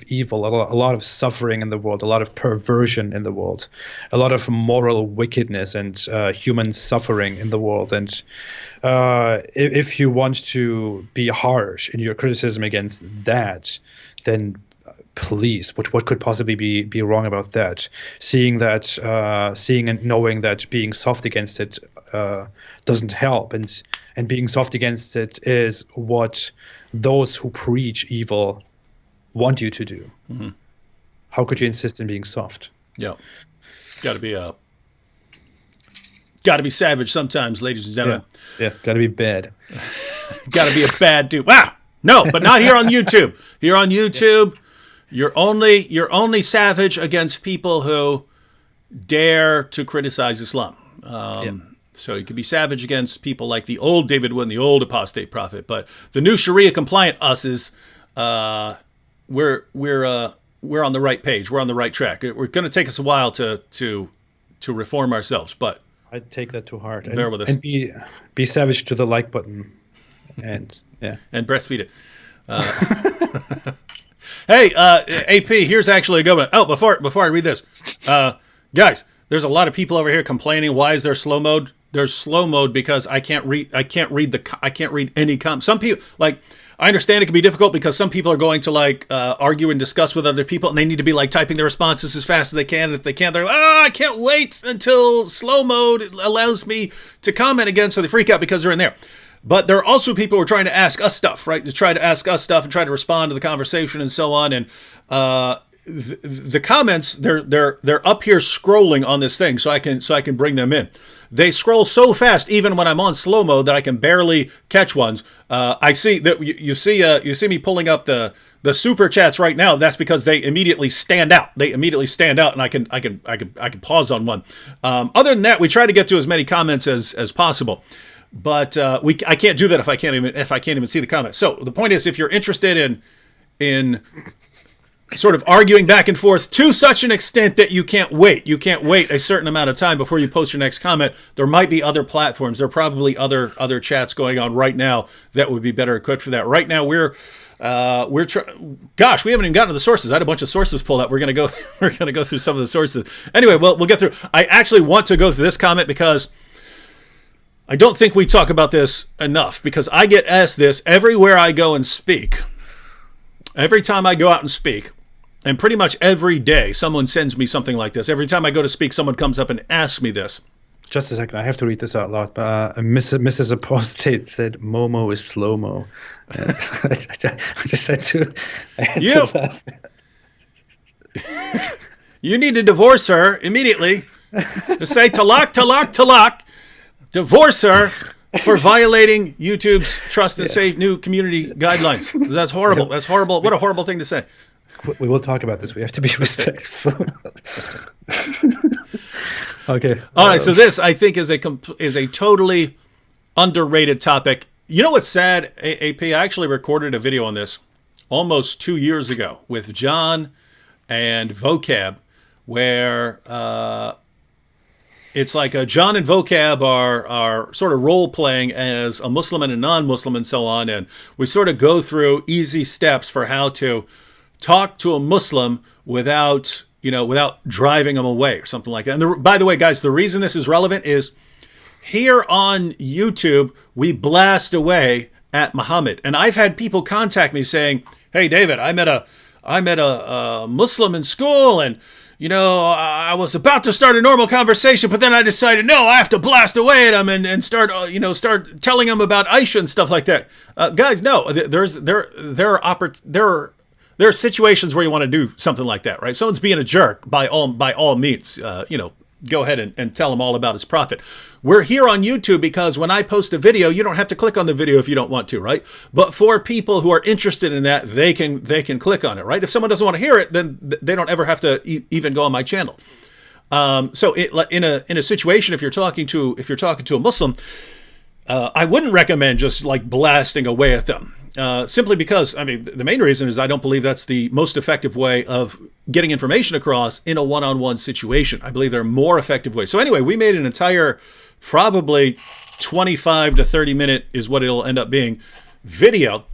evil, a lot of suffering in the world, a lot of perversion in the world, a lot of moral wickedness and human suffering in the world. And if you want to be harsh in your criticism against that, then please, what could possibly be wrong about that? Seeing and knowing that being soft against it doesn't help, and being soft against it is what those who preach evil want you to do. Mm-hmm. How could you insist on being soft? Yeah, got to be savage sometimes, ladies and gentlemen. Yeah, got to be bad. Got to be a bad dude. Wow, no, but not here on YouTube. Here on YouTube. Yeah. You're only savage against people who dare to criticize Islam. So you could be savage against people like the old David Wood, the old Apostate Prophet. But the new Sharia compliant us is we're on the right page. We're on the right track. We're going to take us a while to reform ourselves, but I take that to heart. Bear with us. And be savage to the like button, and and breastfeed it. Hey, AP, here's actually a good one. Oh, before I read this, guys, there's a lot of people over here complaining. Why is there slow mode? There's slow mode because I can't read any comments. Some people, like, I understand it can be difficult because some people are going to argue and discuss with other people, and they need to be typing their responses as fast as they can. And if they can't, they're like, I can't wait until slow mode allows me to comment again, so they freak out because they're in there. But there are also people who are trying to ask us stuff, right? To try to ask us stuff and try to respond to the conversation and so on. And the comments, they're up here scrolling on this thing, so I can bring them in. They scroll so fast, even when I'm on slow mode, that I can barely catch ones. I see that you see me pulling up the super chats right now. That's because they immediately stand out. And I can pause on one. Other than that, we try to get to as many comments as possible. But I can't do that if I can't even see the comments. So the point is, if you're interested in sort of arguing back and forth to such an extent that you can't wait a certain amount of time before you post your next comment, there might be other platforms. There are probably other chats going on right now that would be better equipped for that. Right now we haven't even gotten to the sources. I had a bunch of sources pulled up. We're gonna go through some of the sources. Anyway, we'll get through. I actually want to go through this comment because I don't think we talk about this enough because I get asked this everywhere I go and speak. Every time I go out and speak, and pretty much every day someone sends me something like this. Every time I go to speak, someone comes up and asks me this. Just a second, I have to read this out loud. Mrs. Apostate said, "Momo is slow-mo." And I just had to laugh. You need to divorce her immediately. Just say, talak, talak, talak. Divorce her for violating YouTube's trust and safe new community guidelines. That's horrible. That's horrible. What a horrible thing to say. We will talk about this. We have to be respectful. Okay. All right. So this, I think, is a totally underrated topic. You know what's sad, AP? I actually recorded a video on this almost 2 years ago with John and Vocab, where it's like John and Vocab are sort of role playing as a Muslim and a non-Muslim and so on, and we sort of go through easy steps for how to talk to a Muslim without driving them away or something like that. And by the way, guys, the reason this is relevant is here on YouTube, we blast away at Muhammad. And I've had people contact me saying, "Hey, David, I met a Muslim in school, and I was about to start a normal conversation, but then I decided, no, I have to blast away at him and start telling him about Aisha and stuff like that." Guys, no, there are situations where you want to do something like that, right? If someone's being a jerk, by all means, go ahead and tell him all about his prophet. We're here on YouTube because when I post a video, you don't have to click on the video if you don't want to, right? But for people who are interested in that, they can click on it, right? If someone doesn't want to hear it, then they don't ever have to even go on my channel. So in a situation, if you're talking to a Muslim, I wouldn't recommend just like blasting away at them. Simply because, the main reason is I don't believe that's the most effective way of getting information across in a one-on-one situation. I believe there are more effective ways. So anyway, we made an entire, probably 25 to 30 minute is what it'll end up being, video.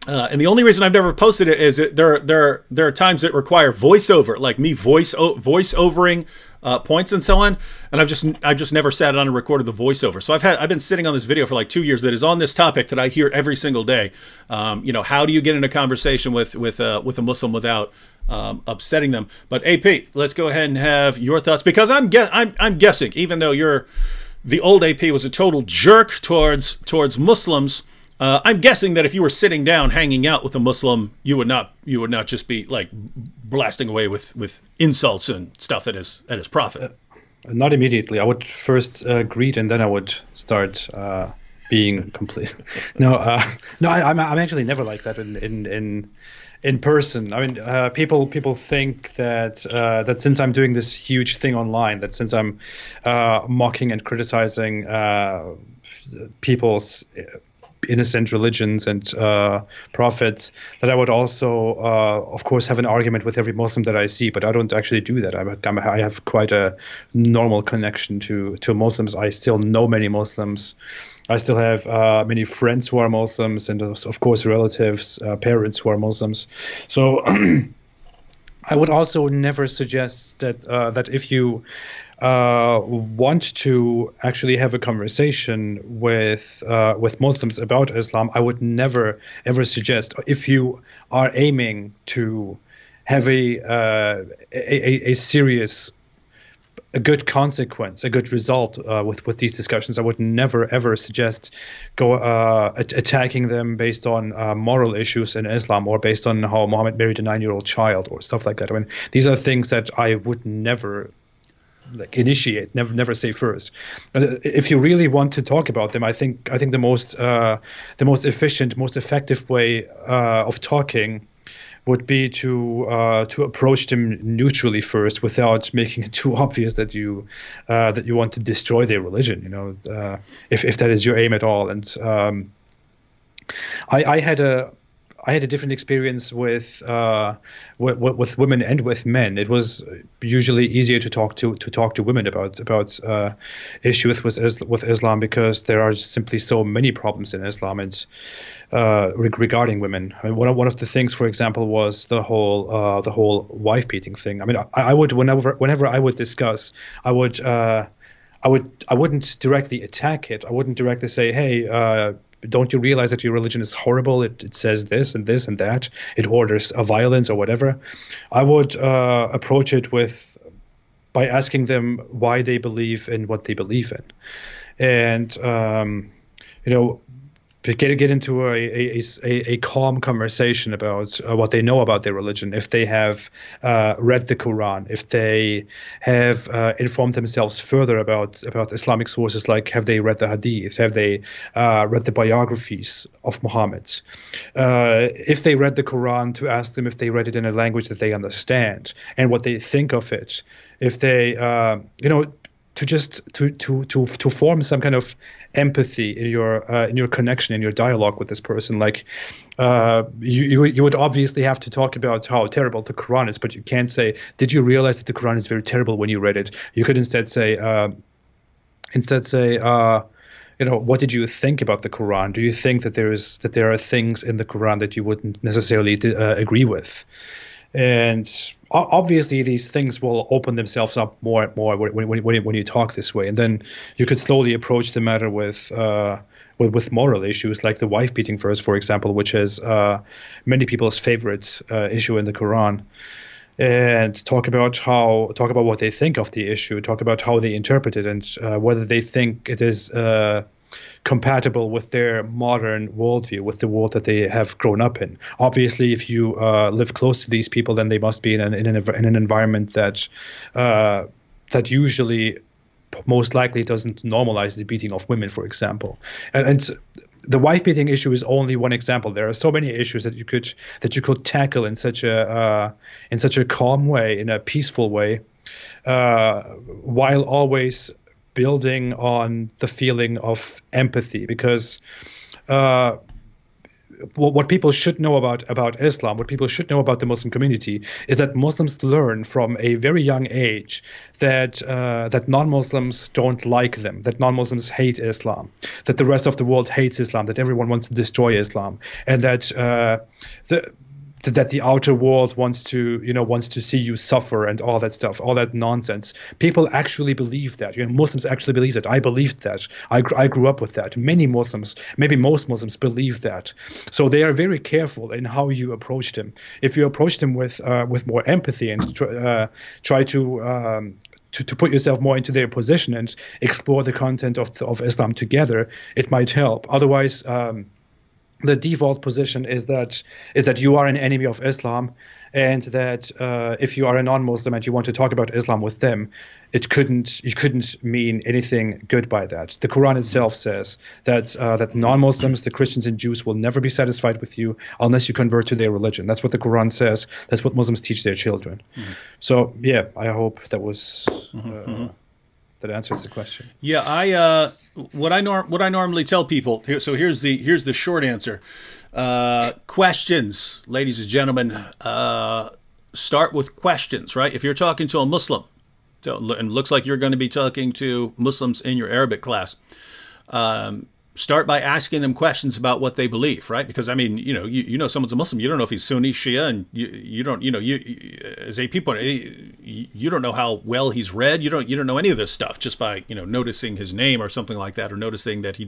And the only reason I've never posted it is that there are times that require voiceover, like me voice-overing points and so on, and I've just never sat down and recorded the voiceover. So I've been sitting on this video for like 2 years that is on this topic that I hear every single day. How do you get in a conversation with a Muslim without upsetting them? But AP, let's go ahead and have your thoughts, because I'm guessing, even though the old AP was a total jerk towards Muslims. I'm guessing that if you were sitting down, hanging out with a Muslim, you would not just be like blasting away with insults and stuff at his prophet. Not immediately. I would first greet, and then I would start being complete. No, I'm actually never like that in person. People think that since I'm doing this huge thing online, that since I'm mocking and criticizing people's innocent religions and prophets, that I would also, of course, have an argument with every Muslim that I see. But I don't actually do that. I have quite a normal connection to Muslims. I still know many Muslims. I still have many friends who are Muslims, and of course relatives, parents who are Muslims. So I would also never suggest that if you want to actually have a conversation with Muslims about Islam, I would never ever suggest, if you are aiming to have a serious, a good consequence, a good result with these discussions, I would never ever suggest attacking them based on moral issues in Islam, or based on how Muhammad married a 9-year-old child or stuff like that. These are things that I would never initiate, never say first. If you really want to talk about them, I think the most efficient, most effective way of talking would be to approach them neutrally first, without making it too obvious that you want to destroy their religion. If that is your aim at all. And I had a different experience with women and with men. It was usually easier to talk to women about issues with Islam, because there are simply so many problems in Islam and regarding women. One of the things, for example, was the whole wife beating thing. I would whenever I would discuss, I I wouldn't directly attack it. I wouldn't directly say, hey, don't you realize that your religion is horrible? It says this and this and that. It orders violence or whatever. I would approach it by asking them why they believe in what they believe in, and get into a calm conversation about what they know about their religion. If they have read the Quran, if they have informed themselves further about Islamic sources, like have they read the Hadith, have they read the biographies of Muhammad? If they read the Quran, to ask them if they read it in a language that they understand and what they think of it. If they, to form some kind of empathy in your connection, in your dialogue with this person. Like you would obviously have to talk about how terrible the Quran is, but you can't say, did you realize that the Quran is very terrible when you read it? You could instead say what did you think about the Quran? Do you think that there are things in the Quran that you wouldn't necessarily agree with? And obviously, these things will open themselves up more and more when you talk this way. And then you could slowly approach the matter with moral issues, like the wife beating verse, for example, which is many people's favorite issue in the Quran. And talk about what they think of the issue, talk about how they interpret it, and whether they think it is compatible with their modern worldview, with the world that they have grown up in. Obviously, if you live close to these people, then they must be in an environment that usually, most likely, doesn't normalize the beating of women, for example. And the wife beating issue is only one example. There are so many issues that you could tackle in such a calm way, in a peaceful way, while always building on the feeling of empathy, because what people should know about Islam, what people should know about the Muslim community, is that Muslims learn from a very young age that non-Muslims don't like them, that non-Muslims hate Islam, that the rest of the world hates Islam, that everyone wants to destroy Islam, and that the outer world wants to see you suffer and all that stuff, all that nonsense. People actually believe that. Muslims actually believe that. I believed that. I grew up with that. Many Muslims, maybe most Muslims, believe that. So they are very careful in how you approach them. If you approach them with more empathy and try to put yourself more into their position and explore the content of Islam together, it might help. Otherwise, the default position is that you are an enemy of Islam, and that if you are a non-Muslim and you want to talk about Islam with them, you couldn't mean anything good by that. The Quran itself says that non-Muslims, the Christians and Jews, will never be satisfied with you unless you convert to their religion. That's what the Quran says. That's what Muslims teach their children. Mm-hmm. So yeah, I hope that was. That answers the question. Yeah, what I normally tell people here. So here's the short answer. Questions, ladies and gentlemen. Start with questions, right? If you're talking to a Muslim, and it looks like you're going to be talking to Muslims in your Arabic class, start by asking them questions about what they believe, right? Because I mean, you know someone's a Muslim, you don't know if he's Sunni, Shia, and you don't, as a people, you don't know how well he's read. You don't know any of this stuff just by noticing his name or something like that, or noticing that he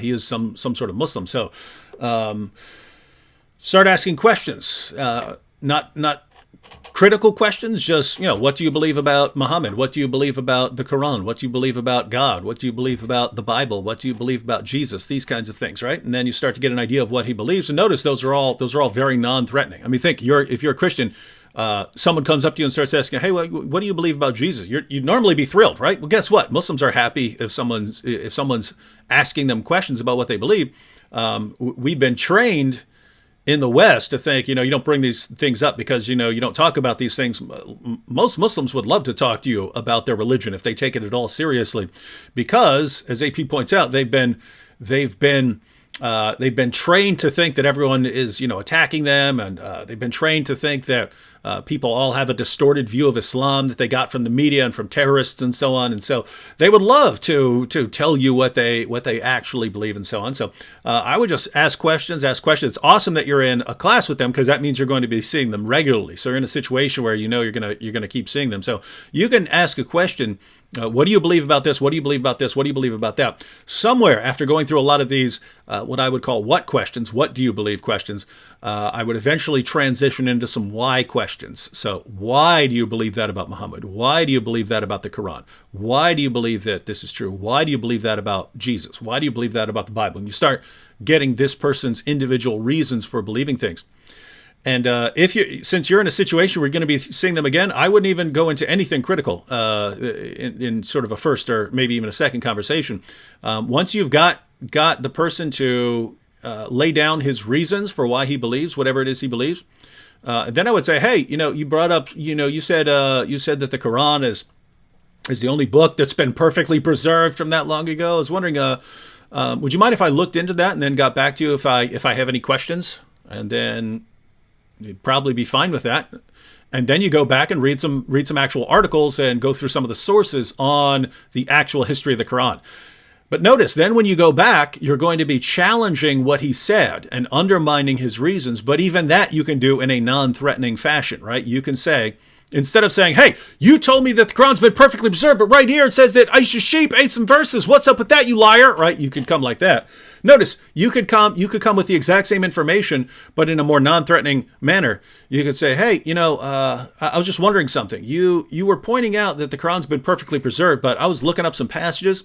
is some sort of Muslim. So start asking questions, not critical questions, just, what do you believe about Muhammad? What do you believe about the Quran? What do you believe about God? What do you believe about the Bible? What do you believe about Jesus? These kinds of things, right? And then you start to get an idea of what he believes. And notice those are all very non-threatening. I mean, think if you're a Christian, someone comes up to you and starts asking, hey, what do you believe about Jesus? You'd normally be thrilled, right? Well, guess what? Muslims are happy if someone's asking them questions about what they believe. We've been trained in the West to think, you don't bring these things up because, you don't talk about these things. Most Muslims would love to talk to you about their religion if they take it at all seriously, because, as AP points out, they've been trained to think that everyone is, attacking them, and they've been trained to think that people all have a distorted view of Islam that they got from the media and from terrorists and so on. And so they would love to tell you what they actually believe and so on. So I would just ask questions. It's awesome that you're in a class with them, because that means you're going to be seeing them regularly. So you're in a situation where you're going to keep seeing them. So you can ask a question What do you believe about this? What do you believe about this? What do you believe about that? Somewhere after going through a lot of these, what I would call what questions, what do you believe questions, I would eventually transition into some why questions. So why do you believe that about Muhammad? Why do you believe that about the Quran? Why do you believe that this is true? Why do you believe that about Jesus? Why do you believe that about the Bible? And you start getting this person's individual reasons for believing things. And since you're in a situation where you're going to be seeing them again, I wouldn't even go into anything critical in sort of a first or maybe even a second conversation. Once you've got the person to lay down his reasons for why he believes whatever it is he believes, then I would say, hey, you brought up, you said that the Quran is the only book that's been perfectly preserved from that long ago. I was wondering, would you mind if I looked into that and then got back to you if I have any questions? And then you'd probably be fine with that. And then you go back and read some actual articles and go through some of the sources on the actual history of the Quran. But notice, then when you go back, you're going to be challenging what he said and undermining his reasons. But even that you can do in a non-threatening fashion, right? You can say, instead of saying, hey, you told me that the Quran's been perfectly preserved, but right here it says that Aisha's sheep ate some verses. What's up with that, you liar? Right? You could come like that. Notice, you could come with the exact same information, but in a more non-threatening manner. You could say, hey, I was just wondering something. You were pointing out that the Quran's been perfectly preserved, but I was looking up some passages,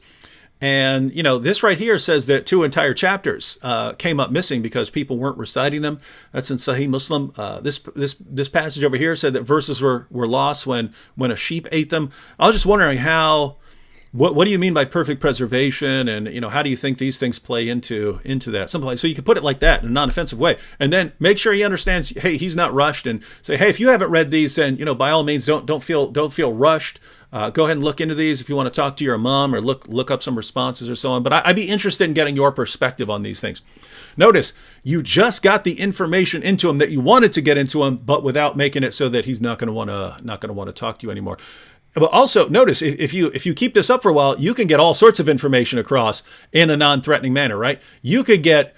and this right here says that 2 entire chapters came up missing because people weren't reciting them. That's in Sahih Muslim. This passage over here said that verses were lost when a sheep ate them. I was just wondering what do you mean by perfect preservation, and how do you think these things play into that? Something like so. You could put it like that in a non-offensive way, and then make sure he understands. Hey, he's not rushed, and say, hey, if you haven't read these, then by all means don't feel rushed. Go ahead and look into these if you want to talk to your mom or look up some responses or so on. But I'd be interested in getting your perspective on these things. Notice you just got the information into him that you wanted to get into him, but without making it so that he's not going to want to talk to you anymore. But also notice if you keep this up for a while, you can get all sorts of information across in a non-threatening manner, right? You could get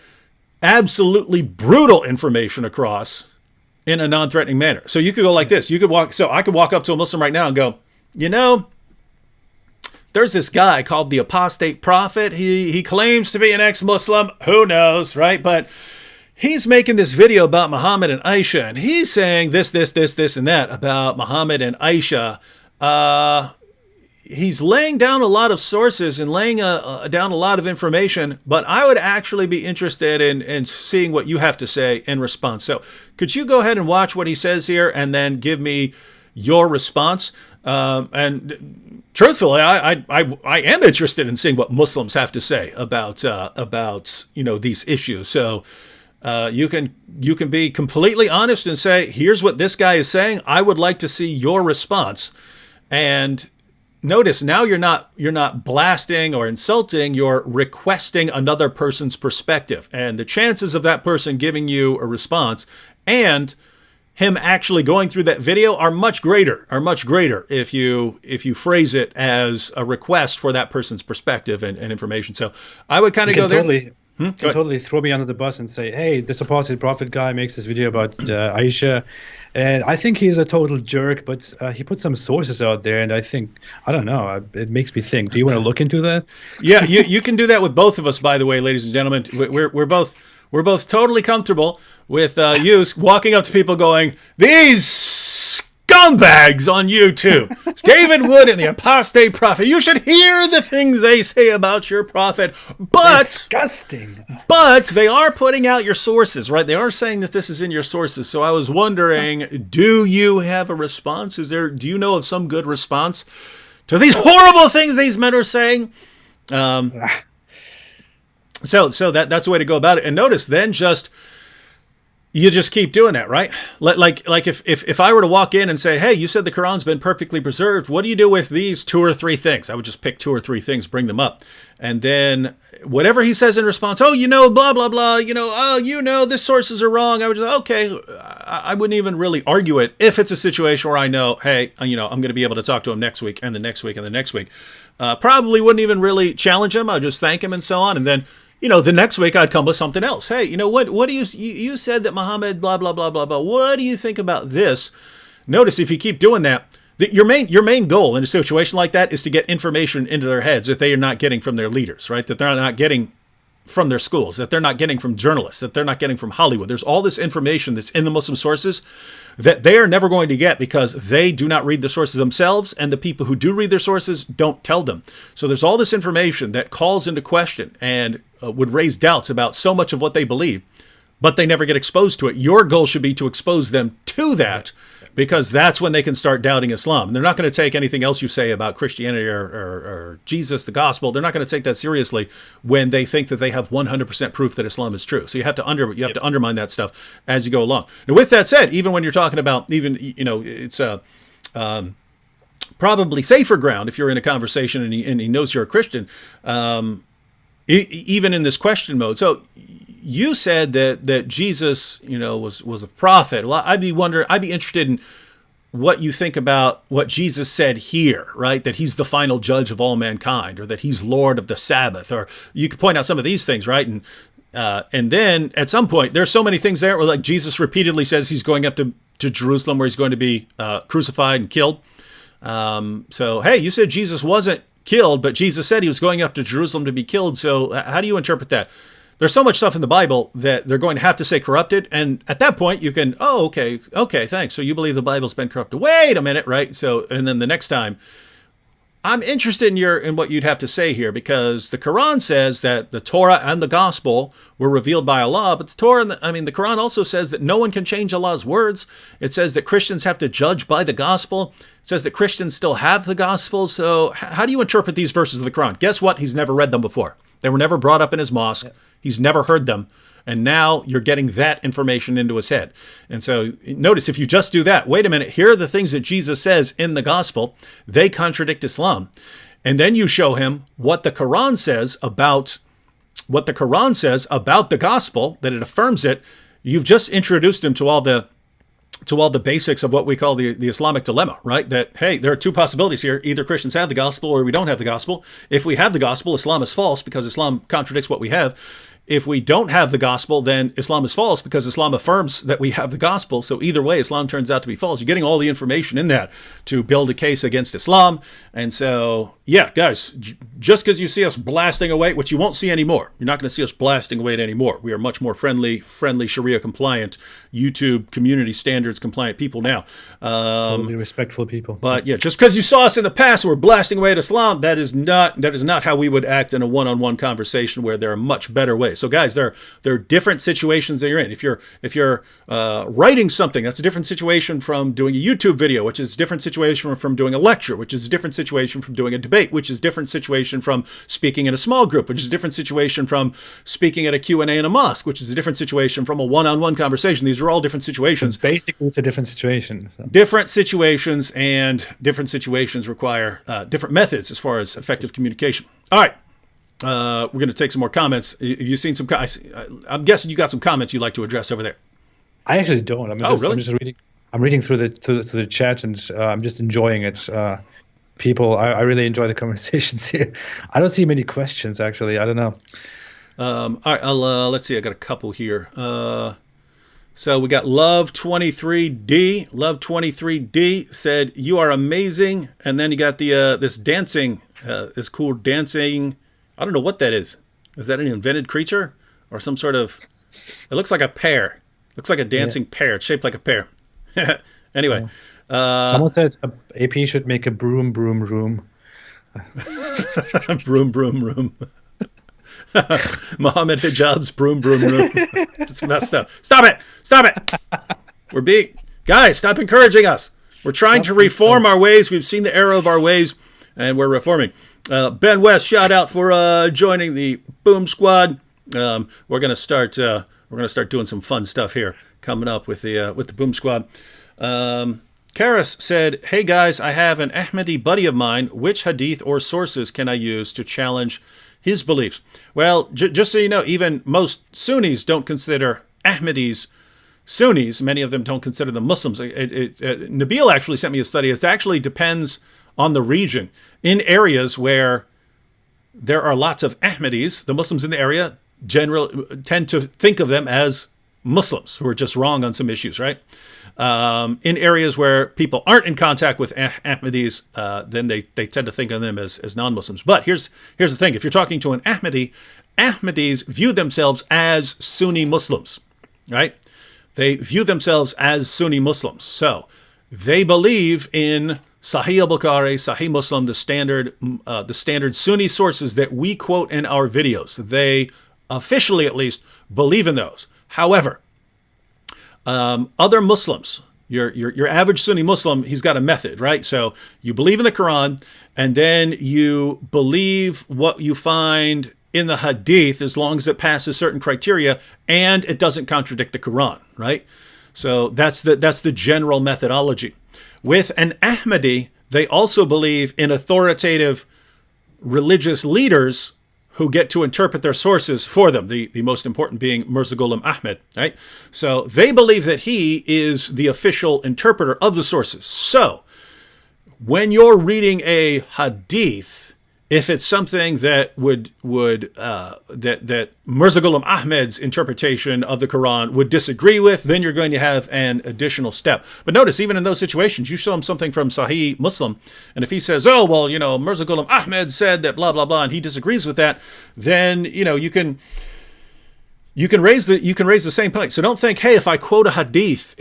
absolutely brutal information across in a non-threatening manner. So you could go like this. I could walk up to a Muslim right now and go, there's this guy called the Apostate Prophet. He claims to be an ex-Muslim. Who knows, right? But he's making this video about Muhammad and Aisha, and he's saying this, and that about Muhammad and Aisha. He's laying down a lot of sources and laying down a lot of information, but I would actually be interested in seeing what you have to say in response. So could you go ahead and watch what he says here and then give me your response? And truthfully, I am interested in seeing what Muslims have to say about these issues. So you can be completely honest and say, here's what this guy is saying. I would like to see your response. And notice now you're not blasting or insulting, you're requesting another person's perspective. And the chances of that person giving you a response and him actually going through that video are much greater if you phrase it as a request for that person's perspective and information. So I would kind of go there. Totally throw me under the bus and say, hey, this Apostate Prophet guy makes this video about Aisha, and I think he's a total jerk, but he put some sources out there, and I don't know, it makes me think. Do you want to look into that? Yeah, you can do that with both of us, by the way, ladies and gentlemen. We're both totally comfortable with you walking up to people going, these scumbags on YouTube, David Wood and the Apostate Prophet. You should hear the things they say about your prophet. But disgusting. But they are putting out your sources, right? They are saying that this is in your sources. So I was wondering, do you have a response? Do you know of some good response to these horrible things these men are saying? So that's the way to go about it. And notice then you just keep doing that, right? Like if I were to walk in and say, hey, you said the Quran's been perfectly preserved. What do you do with these 2 or 3 things? I would just pick 2 or 3 things, bring them up. And then whatever he says in response, blah, blah, blah, this sources are wrong. I would just, okay, I wouldn't even really argue it if it's a situation where I know, hey, I'm going to be able to talk to him next week and the next week and the next week. Probably wouldn't even really challenge him. I'd just thank him and so on. And then, the next week I'd come with something else. Hey, what do you said that Muhammad, blah, blah, blah, blah, blah. What do you think about this? Notice if you keep doing that, Your main goal in a situation like that is to get information into their heads that they are not getting from their leaders, right? That they're not getting from their schools, that they're not getting from journalists, that they're not getting from Hollywood. There's all this information that's in the Muslim sources that they are never going to get because they do not read the sources themselves, and the people who do read their sources don't tell them. So there's all this information that calls into question and would raise doubts about so much of what they believe, but they never get exposed to it. Your goal should be to expose them to that, because that's when they can start doubting Islam. And they're not going to take anything else you say about Christianity or Jesus, the gospel. They're not going to take that seriously when they think that they have 100% proof that Islam is true. So you have to undermine that stuff as you go along. And with that said, even when you're talking about, it's probably safer ground if you're in a conversation and he knows you're a Christian, even in this question mode. So you said that Jesus, was a prophet. Well, I'd be interested in what you think about what Jesus said here, right? That he's the final judge of all mankind, or that he's Lord of the Sabbath, or you could point out some of these things, right? And then at some point, there's so many things there where, like, Jesus repeatedly says he's going up to Jerusalem where he's going to be crucified and killed. So, hey, you said Jesus wasn't killed, but Jesus said he was going up to Jerusalem to be killed. So how do you interpret that? There's so much stuff in the Bible that they're going to have to say corrupted. And at that point, you can, okay, thanks. So you believe the Bible's been corrupted. Wait a minute, right? So, and then the next time, I'm interested in what you'd have to say here, because the Quran says that the Torah and the Gospel were revealed by Allah, but the Quran also says that no one can change Allah's words. It says that Christians have to judge by the Gospel. It says that Christians still have the Gospel. So how do you interpret these verses of the Quran? Guess what? He's never read them before. They were never brought up in his mosque. Yeah. He's never heard them. And now you're getting that information into his head. And so notice, if you just do that, wait a minute, here are the things that Jesus says in the gospel. They contradict Islam. And then you show him what the Quran says about the gospel, that it affirms it. You've just introduced him to all the basics of what we call the Islamic dilemma, right? That, hey, there are two possibilities here. Either Christians have the gospel or we don't have the gospel. If we have the gospel, Islam is false because Islam contradicts what we have. If we don't have the gospel, then Islam is false because Islam affirms that we have the gospel. So either way, Islam turns out to be false. You're getting all the information in that to build a case against Islam. And so, yeah, guys, just because you see us blasting away, which you won't see anymore, you're not going to see us blasting away anymore. We are much more friendly, Sharia compliant, YouTube community standards compliant people now. Totally respectful people. But yeah, just because you saw us in the past and we're blasting away at Islam, that is not how we would act in a one-on-one conversation, where there are much better ways. So guys, there are different situations that you're in. If you're writing something, that's a different situation from doing a YouTube video, which is a different situation from doing a lecture, which is a different situation from doing a debate, which is a different situation from speaking in a small group, which is a different situation from speaking at a Q&A in a mosque, which is a different situation from a one-on-one conversation. These are all different situations. So basically, it's a different situation. So. Different situations, and different situations require different methods as far as effective communication. All right. We're going to take some more comments. Have you seen some? I'm guessing you got some comments you'd like to address over there. I actually don't. Really? I'm just reading. I'm reading through the chat, and I'm just enjoying it. People, I really enjoy the conversations here. I don't see many questions, actually. I don't know. All right. Let's see. I got a couple here. So we got Love23D. Love23D said, "You are amazing." And then you got the this dancing, this cool dancing. I don't know what that is. Is that an invented creature or some sort of? It looks like a pear. Looks like a dancing pear. It's shaped like a pear. Anyway, someone said AP should make a broom room. broom room. Muhammad Hijab's broom room. It's messed up. Stop it. Guys, stop encouraging us. We're trying to reform our ways. We've seen the error of our ways, and we're reforming. Ben West, shout out for joining the Boom Squad. We're gonna start doing some fun stuff here coming up with the Boom Squad. Karis said, "Hey guys, I have an Ahmadi buddy of mine. Which hadith or sources can I use to challenge his beliefs?" Well, just so you know, even most Sunnis don't consider Ahmadis Sunnis. Many of them don't consider them Muslims. Nabil actually sent me a study. It actually depends on the region. In areas where there are lots of Ahmadis, the Muslims in the area generally tend to think of them as Muslims who are just wrong on some issues, right? In areas where people aren't in contact with Ahmadis, then they tend to think of them as non-Muslims. But here's the thing. If you're talking to an Ahmadi, Ahmadis view themselves as Sunni Muslims, right? They view themselves as Sunni Muslims. So they believe in Sahih al-Bukhari, Sahih Muslim, the standard Sunni sources that we quote in our videos. They officially, at least, believe in those. However, other Muslims, your average Sunni Muslim, he's got a method, right? So you believe in the Quran, and then you believe what you find in the Hadith, as long as it passes certain criteria and it doesn't contradict the Quran, right? So that's the general methodology. With an Ahmadi, they also believe in authoritative religious leaders who get to interpret their sources for them, the most important being Mirza Ghulam Ahmad, right? So they believe that he is the official interpreter of the sources. So when you're reading a hadith, if it's something that that Mirza Ghulam Ahmad's interpretation of the Quran would disagree with, then you're going to have an additional step. But notice, even in those situations, you show him something from Sahih Muslim, and if he says, "Oh, well, Mirza Ghulam Ahmad said that blah blah blah," and he disagrees with that, then you can raise the same point. So don't think, hey, if I quote a hadith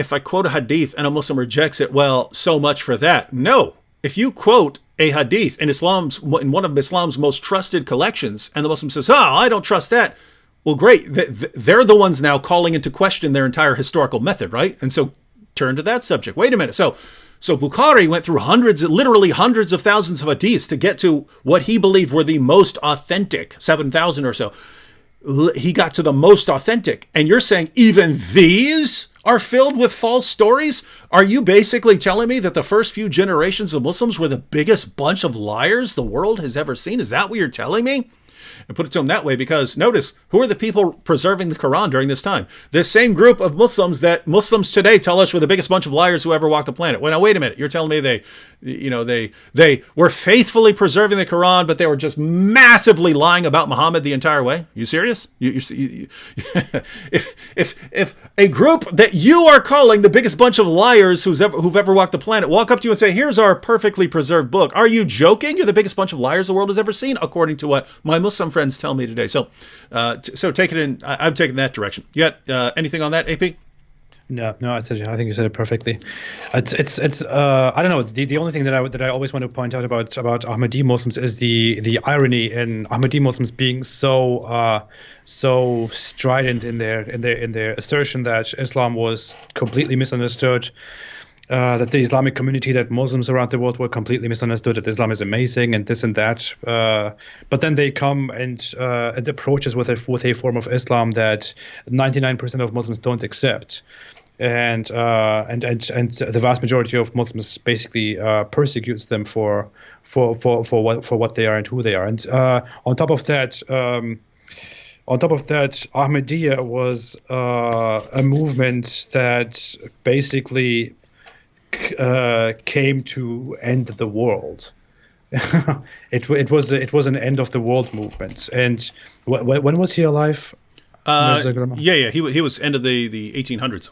and a Muslim rejects it, well, so much for that. No, if you quote a hadith in one of Islam's most trusted collections, and the Muslim says, "Oh, I don't trust that." Well, great. They're the ones now calling into question their entire historical method, right? And so turn to that subject. Wait a minute. So Bukhari went through literally hundreds of thousands of hadiths to get to what he believed were the most authentic, 7,000 or so. He got to the most authentic. And you're saying even these are filled with false stories? Are you basically telling me that the first few generations of Muslims were the biggest bunch of liars the world has ever seen? Is that what you're telling me? And put it to them that way, because notice, who are the people preserving the Quran during this time? This same group of Muslims that Muslims today tell us were the biggest bunch of liars who ever walked the planet. Well, now, wait a minute. You're telling me they were faithfully preserving the Quran, but they were just massively lying about Muhammad the entire way? You serious? If a group that you are calling the biggest bunch of liars who've ever walked the planet walk up to you and say, "Here's our perfectly preserved book," are you joking? You're the biggest bunch of liars the world has ever seen, according to what my Muslim friends tell me today. So take it in. I've taken that direction. You got anything on that, AP? No, I think you said it perfectly. It's I don't know. The only thing that I always want to point out about Ahmadi Muslims is the irony in Ahmadi Muslims being so strident in their assertion that Islam was completely misunderstood. That the Islamic community, that Muslims around the world were completely misunderstood, that Islam is amazing and this and that. But then they come and approach us with a form of Islam that 99% of Muslims don't accept. And the vast majority of Muslims basically persecutes them for what they are and who they are. And on top of that, Ahmadiyya was a movement that basically came to end the world. It was an end of the world movement. And when was he alive? Yeah. He was end of the 1800s.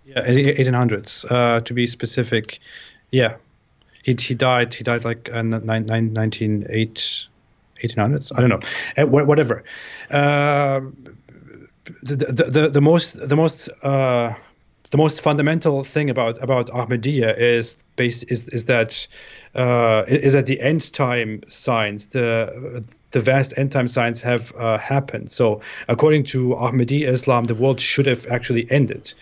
Yeah, 1800s. To be specific, yeah. He died like 1800s. I don't know. Whatever. The most fundamental thing about Ahmadiyya is that the end time signs, the vast end time signs have happened. So according to Ahmadi Islam, the world should have actually ended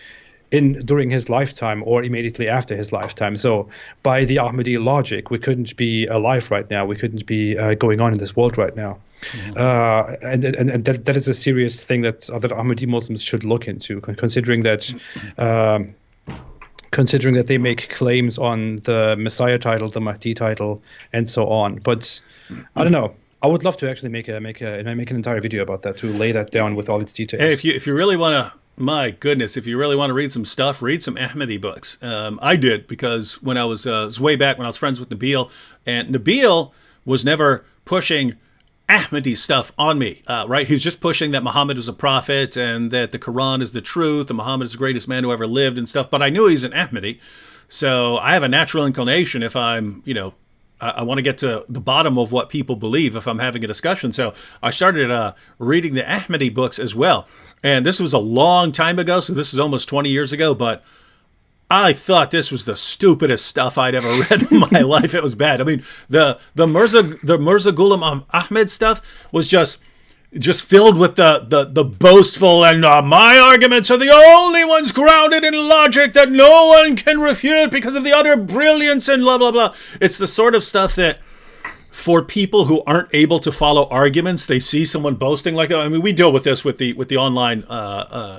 during his lifetime or immediately after his lifetime. So by the Ahmadi logic, we couldn't be alive right now. We couldn't be going on in this world right now. Mm-hmm. And that is a serious thing that Ahmadi Muslims should look into, considering that they make claims on the Messiah title, the Mahdi title, and so on. But I don't know. I would love to actually make an entire video about that, to lay that down with all its details. Hey, if you really want to. My goodness, if you really want to read some stuff, read some Ahmadi books. I did, because when I was way back when I was friends with Nabil, and Nabil was never pushing Ahmadi stuff on me, right? He's just pushing that Muhammad was a prophet and that the Quran is the truth and Muhammad is the greatest man who ever lived and stuff. But I knew he's an Ahmadi. So I have a natural inclination if I'm, I want to get to the bottom of what people believe if I'm having a discussion. So I started reading the Ahmadi books as well. And this was a long time ago. So this is almost 20 years ago. But I thought this was the stupidest stuff I'd ever read in my life. It was bad. I mean, the Mirza Ghulam Ahmed stuff was just filled with the boastful and my arguments are the only ones grounded in logic that no one can refute because of the utter brilliance and blah blah blah. It's the sort of stuff that for people who aren't able to follow arguments, they see someone boasting like that. I mean, we deal with this with the online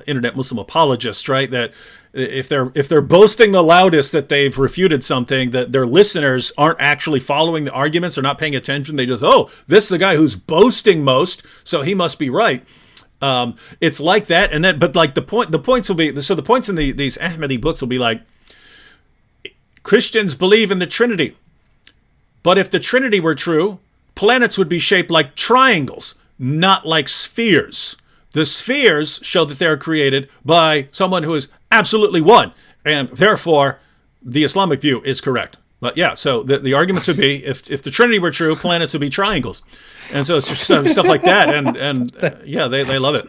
internet Muslim apologists, right? That if they're boasting the loudest that they've refuted something, that their listeners aren't actually following the arguments or not paying attention. They just, this is the guy who's boasting most, so he must be right. It's like that, and then but like the points will be so the points in these Ahmadi books will be like Christians believe in the Trinity. But if the Trinity were true, planets would be shaped like triangles, not like spheres. The spheres show that they're created by someone who is absolutely one, and therefore the Islamic view is correct. But yeah, so the arguments would be if the Trinity were true, planets would be triangles. And so it's just stuff like that, and yeah, they love it.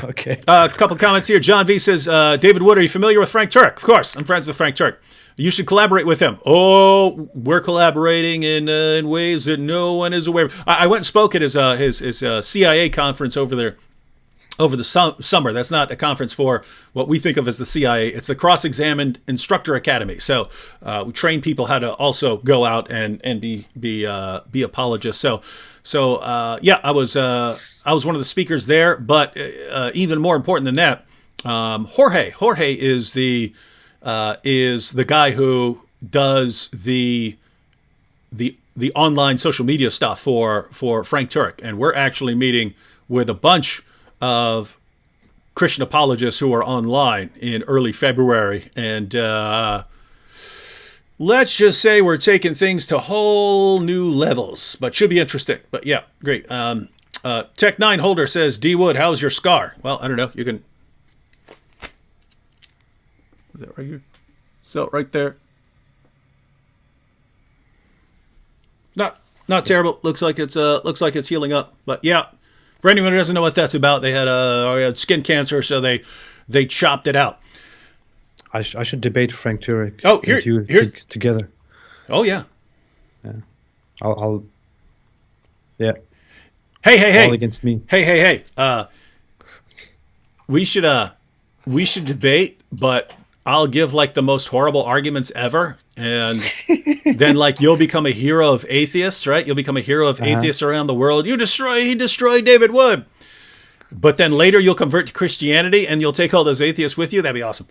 Okay. A couple comments here. John V says, David Wood, are you familiar with Frank Turk? Of course, I'm friends with Frank Turk. You should collaborate with him. Oh, we're collaborating in ways that no one is aware of. I went and spoke at his CIA conference over there over the summer. That's not a conference for what we think of as the CIA. It's the Cross-Examined Instructor Academy. So we train people how to also go out and be apologists. So I was one of the speakers there. But even more important than that, Jorge is the guy who does the online social media stuff for Frank Turk, and we're actually meeting with a bunch of Christian apologists who are online in early February, and let's just say we're taking things to whole new levels, but should be interesting. But yeah, great. Tech9 Holder says, D Wood, how's your scar? Well, I don't know. You can. Is that right here? So right there. Not terrible. Looks like it's healing up. But yeah, for anyone who doesn't know what that's about, they had skin cancer, so they chopped it out. I should debate Frank Turek. Oh, here together. Oh yeah. Yeah. I'll. Yeah. Hey. All against me. Hey. We should debate, but I'll give like the most horrible arguments ever, and then like you'll become a hero of atheists, right? You'll become a hero of atheists around the world. He destroyed David Wood. But then later you'll convert to Christianity and you'll take all those atheists with you. That'd be awesome.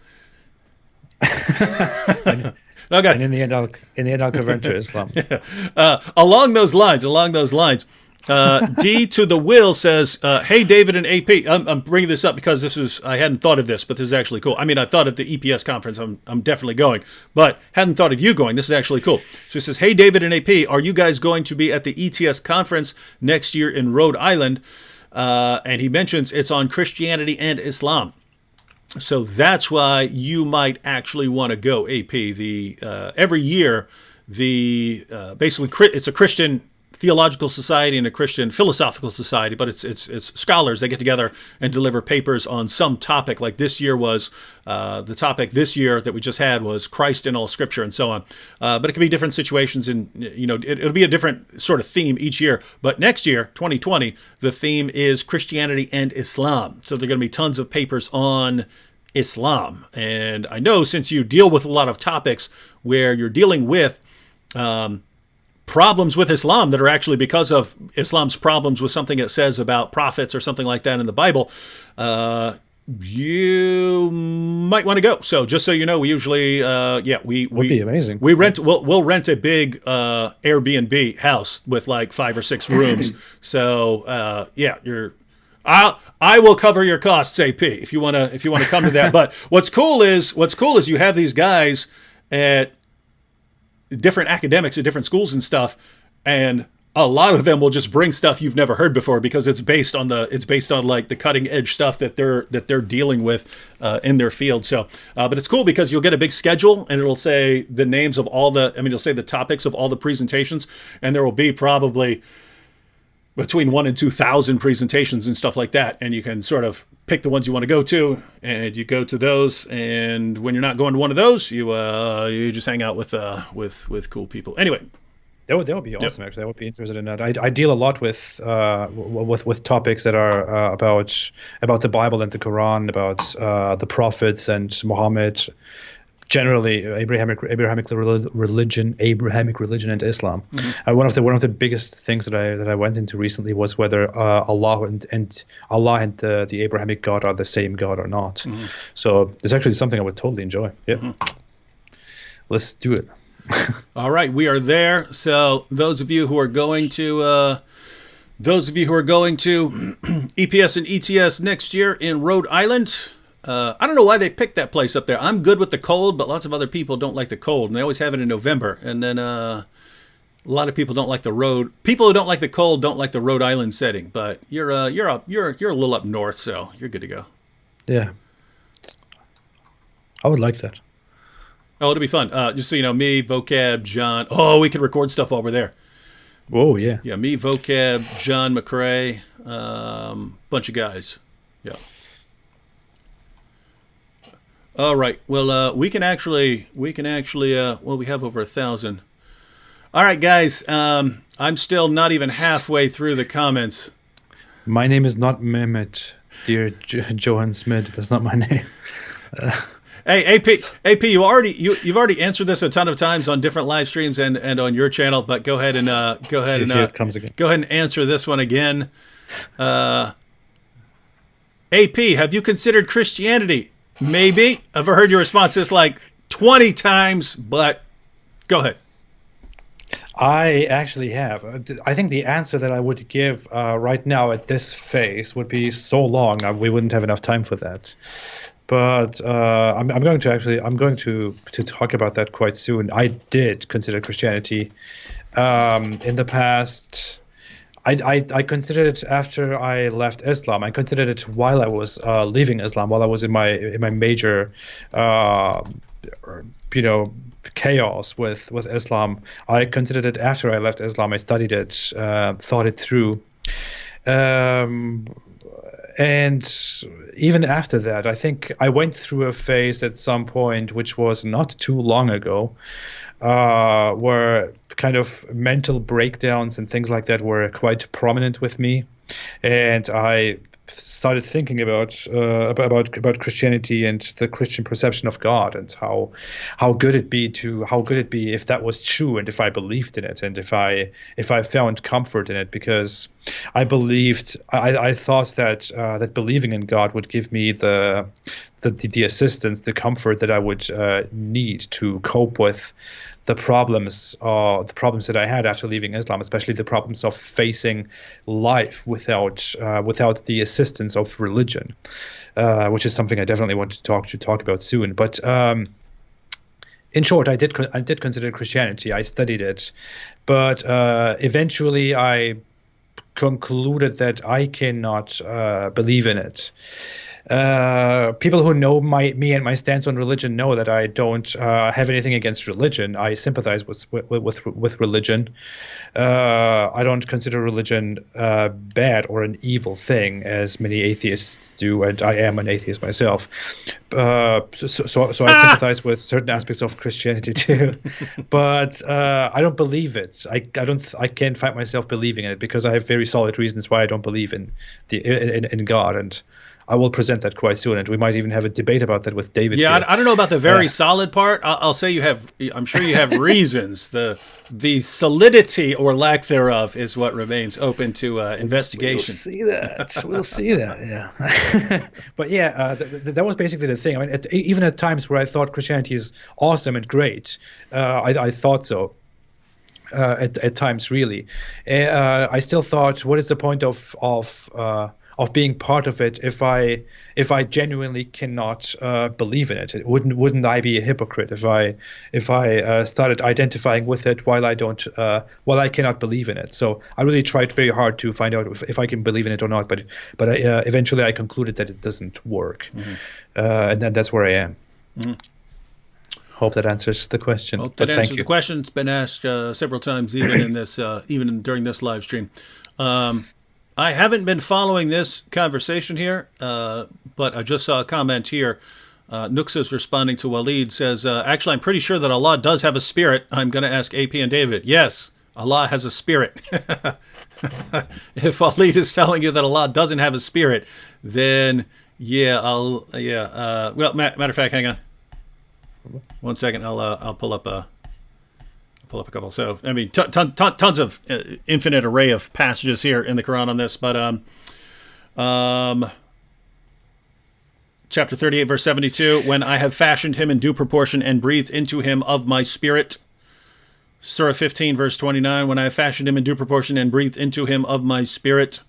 Okay. And in the end I'll convert to Islam. Yeah. Along those lines. D to the Will says, hey, David and AP. I'm bringing this up because I hadn't thought of this, but this is actually cool. I mean, I thought of the EPS conference. I'm definitely going, but hadn't thought of you going. This is actually cool. So it says, hey, David and AP, are you guys going to be at the ETS conference next year in Rhode Island? And he mentions it's on Christianity and Islam. So that's why you might actually want to go, AP. Every year, basically it's a Christian theological society and a Christian philosophical society, but it's scholars. They get together and deliver papers on some topic. Like this year was the topic this year that we just had was Christ in all Scripture and so on. But it can be different situations, and it'll be a different sort of theme each year. But next year, 2020, the theme is Christianity and Islam. So there are going to be tons of papers on Islam. And I know since you deal with a lot of topics where you're dealing with problems with Islam that are actually because of Islam's problems with something it says about prophets or something like that in the Bible, you might want to go. So just so you know, we usually, would be amazing. We'll rent a big Airbnb house with like 5 or 6 rooms. So I will cover your costs, AP, if you want to come to that. But what's cool is you have these guys at different academics at different schools and stuff, and a lot of them will just bring stuff you've never heard before because it's based on like the cutting edge stuff that they're dealing with in their field. So, but it's cool because you'll get a big schedule and it'll say the names of it'll say the topics of all the presentations, and there will be probably between 1,000 and 2,000 presentations and stuff like that. And you can sort of pick the ones you want to go to, and you go to those. And when you're not going to one of those, you just hang out with cool people. Anyway. That would be awesome. Yep. Actually, I would be interested in that. I deal a lot with topics that are about the Bible and the Quran, about the prophets and Muhammad, generally Abrahamic religion and Islam. Mm-hmm. One of the biggest things that I went into recently was whether Allah and the Abrahamic God are the same God or not. Mm-hmm. So it's actually something I would totally enjoy. Yeah, Let's do it. All right, we are there. So those of you who are going to EPS and ETS next year in Rhode Island, I don't know why they picked that place up there. I'm good with the cold, but lots of other people don't like the cold, and they always have it in November. And then a lot of people don't like the road. People who don't like the cold don't like the Rhode Island setting. But you're a little up north, so you're good to go. Yeah, I would like that. Oh, it'll be fun. Just so you know, me, Vocab, John. Oh, we could record stuff while we're there. Oh, yeah. Yeah, me, Vocab, John McCrae, bunch of guys. Yeah. All right. Well, we can actually. Well, we have over 1,000. All right, guys. I'm still not even halfway through the comments. My name is not Mehmet, dear Johan Smith. That's not my name. Hey, AP, you've already answered this a ton of times on different live streams and on your channel, but go ahead and it comes again. Go ahead and answer this one again. AP, have you considered Christianity? Maybe. I've heard your response is like 20 times, but go ahead. I actually have. I think the answer that I would give right now at this phase would be so long. We wouldn't have enough time for that. But I'm going to talk about that quite soon. I did consider Christianity in the past. I considered it after I left Islam. I considered it while I was leaving Islam, while I was in my major, chaos with Islam. I considered it after I left Islam. I studied it, thought it through. And even after that, I think I went through a phase at some point, which was not too long ago, where kind of mental breakdowns and things like that were quite prominent with me. And I started thinking about Christianity and the Christian perception of God, and how good it'd be if that was true, and if I believed in it, and if I found comfort in it, because I thought that believing in God would give me the assistance, the comfort that I would need to cope with the problems that I had after leaving Islam, especially the problems of facing life without the assistance of religion, which is something I definitely want to talk about soon. But in short, I did consider Christianity. I studied it, but eventually I concluded that I cannot believe in it. People who know me and my stance on religion know that I don't have anything against religion. I sympathize with religion. I don't consider religion bad or an evil thing, as many atheists do, and I am an atheist myself. So I sympathize with certain aspects of Christianity too, but I don't believe it. I can't find myself believing in it because I have very solid reasons why I don't believe in God, and I will present that quite soon, and we might even have a debate about that with David. Yeah, I don't know about the very solid part. I'll say I'm sure you have reasons. The solidity or lack thereof is what remains open to investigation. We'll see that. Yeah. But yeah, that was basically the thing. I mean, even at times where I thought Christianity is awesome and great, I thought so. At times, really, I still thought, what is the point of of being part of it if I genuinely cannot believe in it? Wouldn't I be a hypocrite if I started identifying with it while I cannot believe in it? So I really tried very hard to find out if I can believe in it or not, but eventually I concluded that it doesn't work, and then that's where I am. Hope that answers the question. Hope that answers the question. It's been asked several times, even in this, even during this live stream. I haven't been following this conversation here, but I just saw a comment here. Nux is responding to Waleed, says, actually, I'm pretty sure that Allah does have a spirit. I'm going to ask AP and David. Yes, Allah has a spirit. If Waleed is telling you that Allah doesn't have a spirit, then well, matter of fact, hang on. 1 second. I'll pull up a couple. So, I mean, tons of infinite array of passages here in the Quran on this, but chapter 38, verse 72, when I have fashioned him in due proportion and breathed into him of my spirit. Surah 15, verse 29, when I have fashioned him in due proportion and breathed into him of my spirit.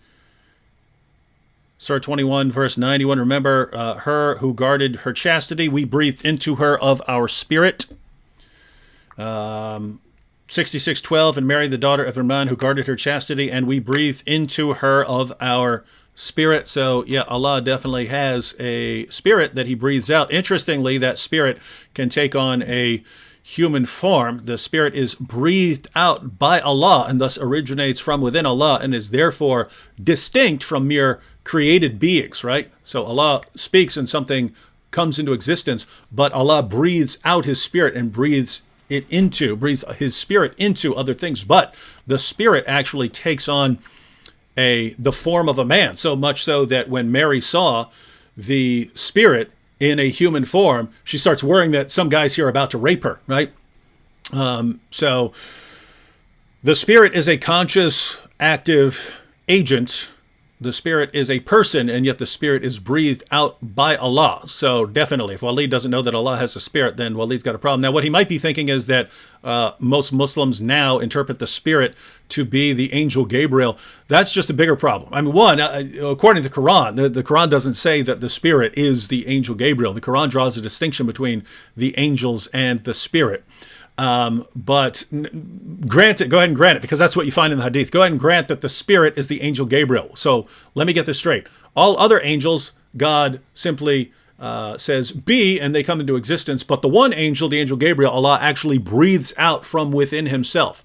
Surah 21, verse 91, remember her who guarded her chastity, we breathed into her of our spirit. 66:12, and Mary, the daughter of Imran, who guarded her chastity, and we breathed into her of our spirit. So, yeah, Allah definitely has a spirit that he breathes out. Interestingly, that spirit can take on a human form. The spirit is breathed out by Allah and thus originates from within Allah and is therefore distinct from mere created beings, right? So Allah speaks and something comes into existence, but Allah breathes out his spirit and breathes his spirit into other things. But the spirit actually takes on the form of a man, so much so that when Mary saw the spirit in a human form, she starts worrying that some guys here are about to rape her, right? So the spirit is a conscious, active agent. The spirit is a person, and yet the spirit is breathed out by Allah. So definitely, if Waleed doesn't know that Allah has a spirit, then Waleed's got a problem. Now, what he might be thinking is that most Muslims now interpret the spirit to be the angel Gabriel. That's just a bigger problem. I mean, one, according to the Quran, the Quran doesn't say that the spirit is the angel Gabriel. The Quran draws a distinction between the angels and the spirit. But grant it, go ahead and grant it, because that's what you find in the hadith. Go ahead and grant that the spirit is the angel Gabriel. So let me get this straight. All other angels, God simply says be, and they come into existence. But the one angel, the angel Gabriel, Allah actually breathes out from within himself.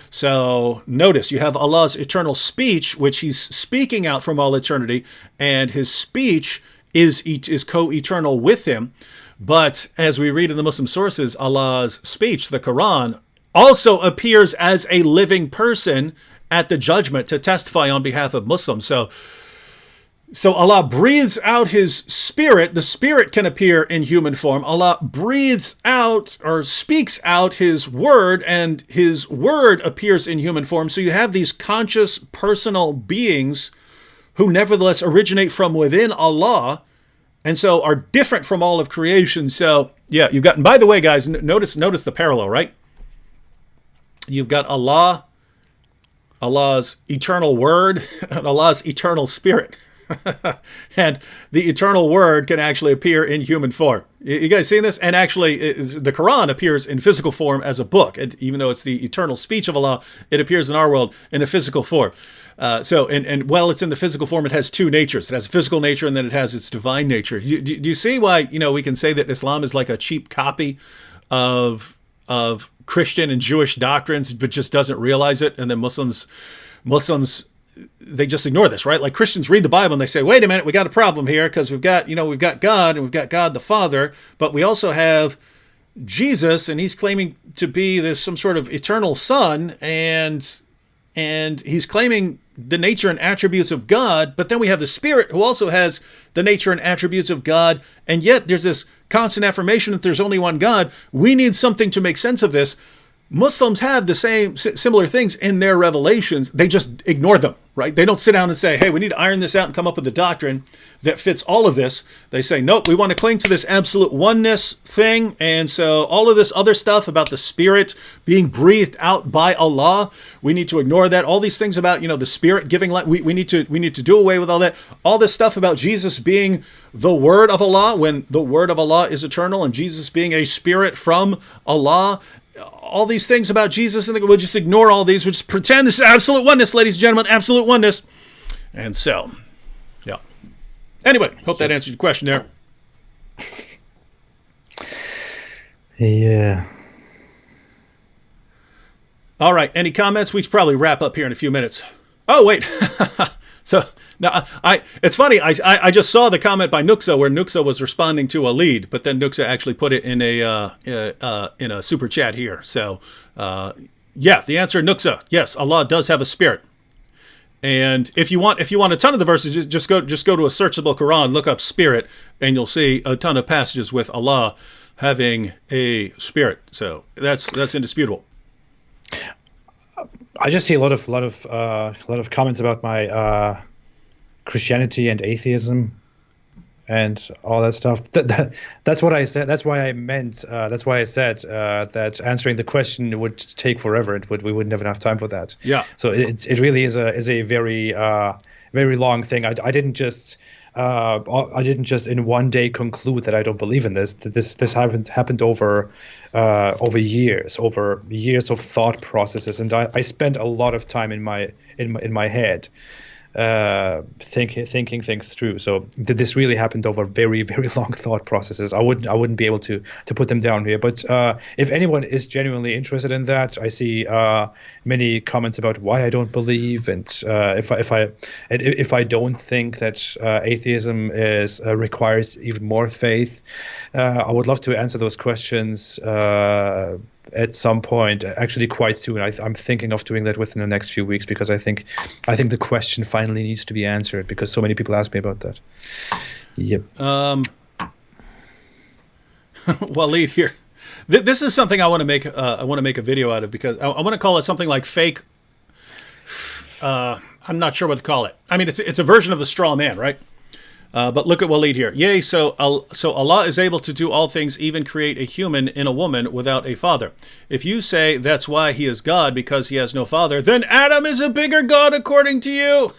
So notice you have Allah's eternal speech, which he's speaking out from all eternity, and his speech is co-eternal with him. But as we read in the Muslim sources, Allah's speech, the Quran, also appears as a living person at the judgment to testify on behalf of Muslims. So Allah breathes out his spirit. The spirit can appear in human form. Allah breathes out or speaks out his word, and his word appears in human form. So you have these conscious, personal beings who nevertheless originate from within Allah, and so are different from all of creation. So, yeah, you've got, and by the way, guys, notice the parallel, right? You've got Allah, Allah's eternal word, and Allah's eternal spirit. And the eternal word can actually appear in human form. You guys seeing this? And actually, the Quran appears in physical form as a book. Even though it's the eternal speech of Allah, it appears in our world in a physical form. And while it's in the physical form, it has two natures. It has a physical nature, and then it has its divine nature. Do you see why, we can say that Islam is like a cheap copy of Christian and Jewish doctrines, but just doesn't realize it? And then Muslims, they just ignore this, right? Like Christians read the Bible and they say, wait a minute, we got a problem here, because we've got God, and we've got God the Father, but we also have Jesus, and he's claiming to be some sort of eternal son, and he's claiming the nature and attributes of God, but then we have the Spirit who also has the nature and attributes of God, and yet there's this constant affirmation that there's only one God. We need something to make sense of this. Muslims have the same similar things in their revelations. They just ignore them, right? They don't sit down and say, hey, we need to iron this out and come up with a doctrine that fits all of this. They say, nope, we want to cling to this absolute oneness thing. And so all of this other stuff about the Spirit being breathed out by Allah, we need to ignore that. All these things about, the Spirit giving life, we need to do away with all that. All this stuff about Jesus being the Word of Allah, when the Word of Allah is eternal, and Jesus being a spirit from Allah. All these things about Jesus, and we'll just ignore all these. We'll just pretend this is absolute oneness, ladies and gentlemen, absolute oneness. And so, yeah. Anyway, hope that answered your question there. Yeah. All right. Any comments? We should probably wrap up here in a few minutes. Oh, wait. So now it's funny. I just saw the comment by Nuxa where Nuxa was responding to a lead, but then Nuxa actually put it in a super chat here. So yeah, the answer, Nuxa, yes, Allah does have a spirit. And if you want a ton of the verses, just go to a searchable Quran, look up spirit, and you'll see a ton of passages with Allah having a spirit. So that's indisputable. I just see a lot of comments about my Christianity and atheism and all that stuff. That's what I said. That's why I meant. That's why I said that answering the question would take forever. We wouldn't have enough time for that. Yeah. So it really is a very very long thing. I didn't just in one day conclude that I don't believe in this. This happened over years of thought processes, and I spent a lot of time in my head thinking things through. So this really happened over very, very long thought processes. I wouldn't be able to put them down here. But if anyone is genuinely interested in that, I see many comments about why I don't believe, and if I don't think that atheism requires even more faith. I would love to answer those questions at some point, actually quite soon. I'm thinking of doing that within the next few weeks, because I think the question finally needs to be answered, because so many people ask me about that. Yep. Waleed here. This is something I want to make. I want to make a video out of, because I want to call it something like fake. I'm not sure what to call it. I mean, it's a version of the straw man, right? But look at Waleed here. Yea, so Allah is able to do all things, even create a human in a woman without a father. If you say that's why he is God, because he has no father, then Adam is a bigger God according to you.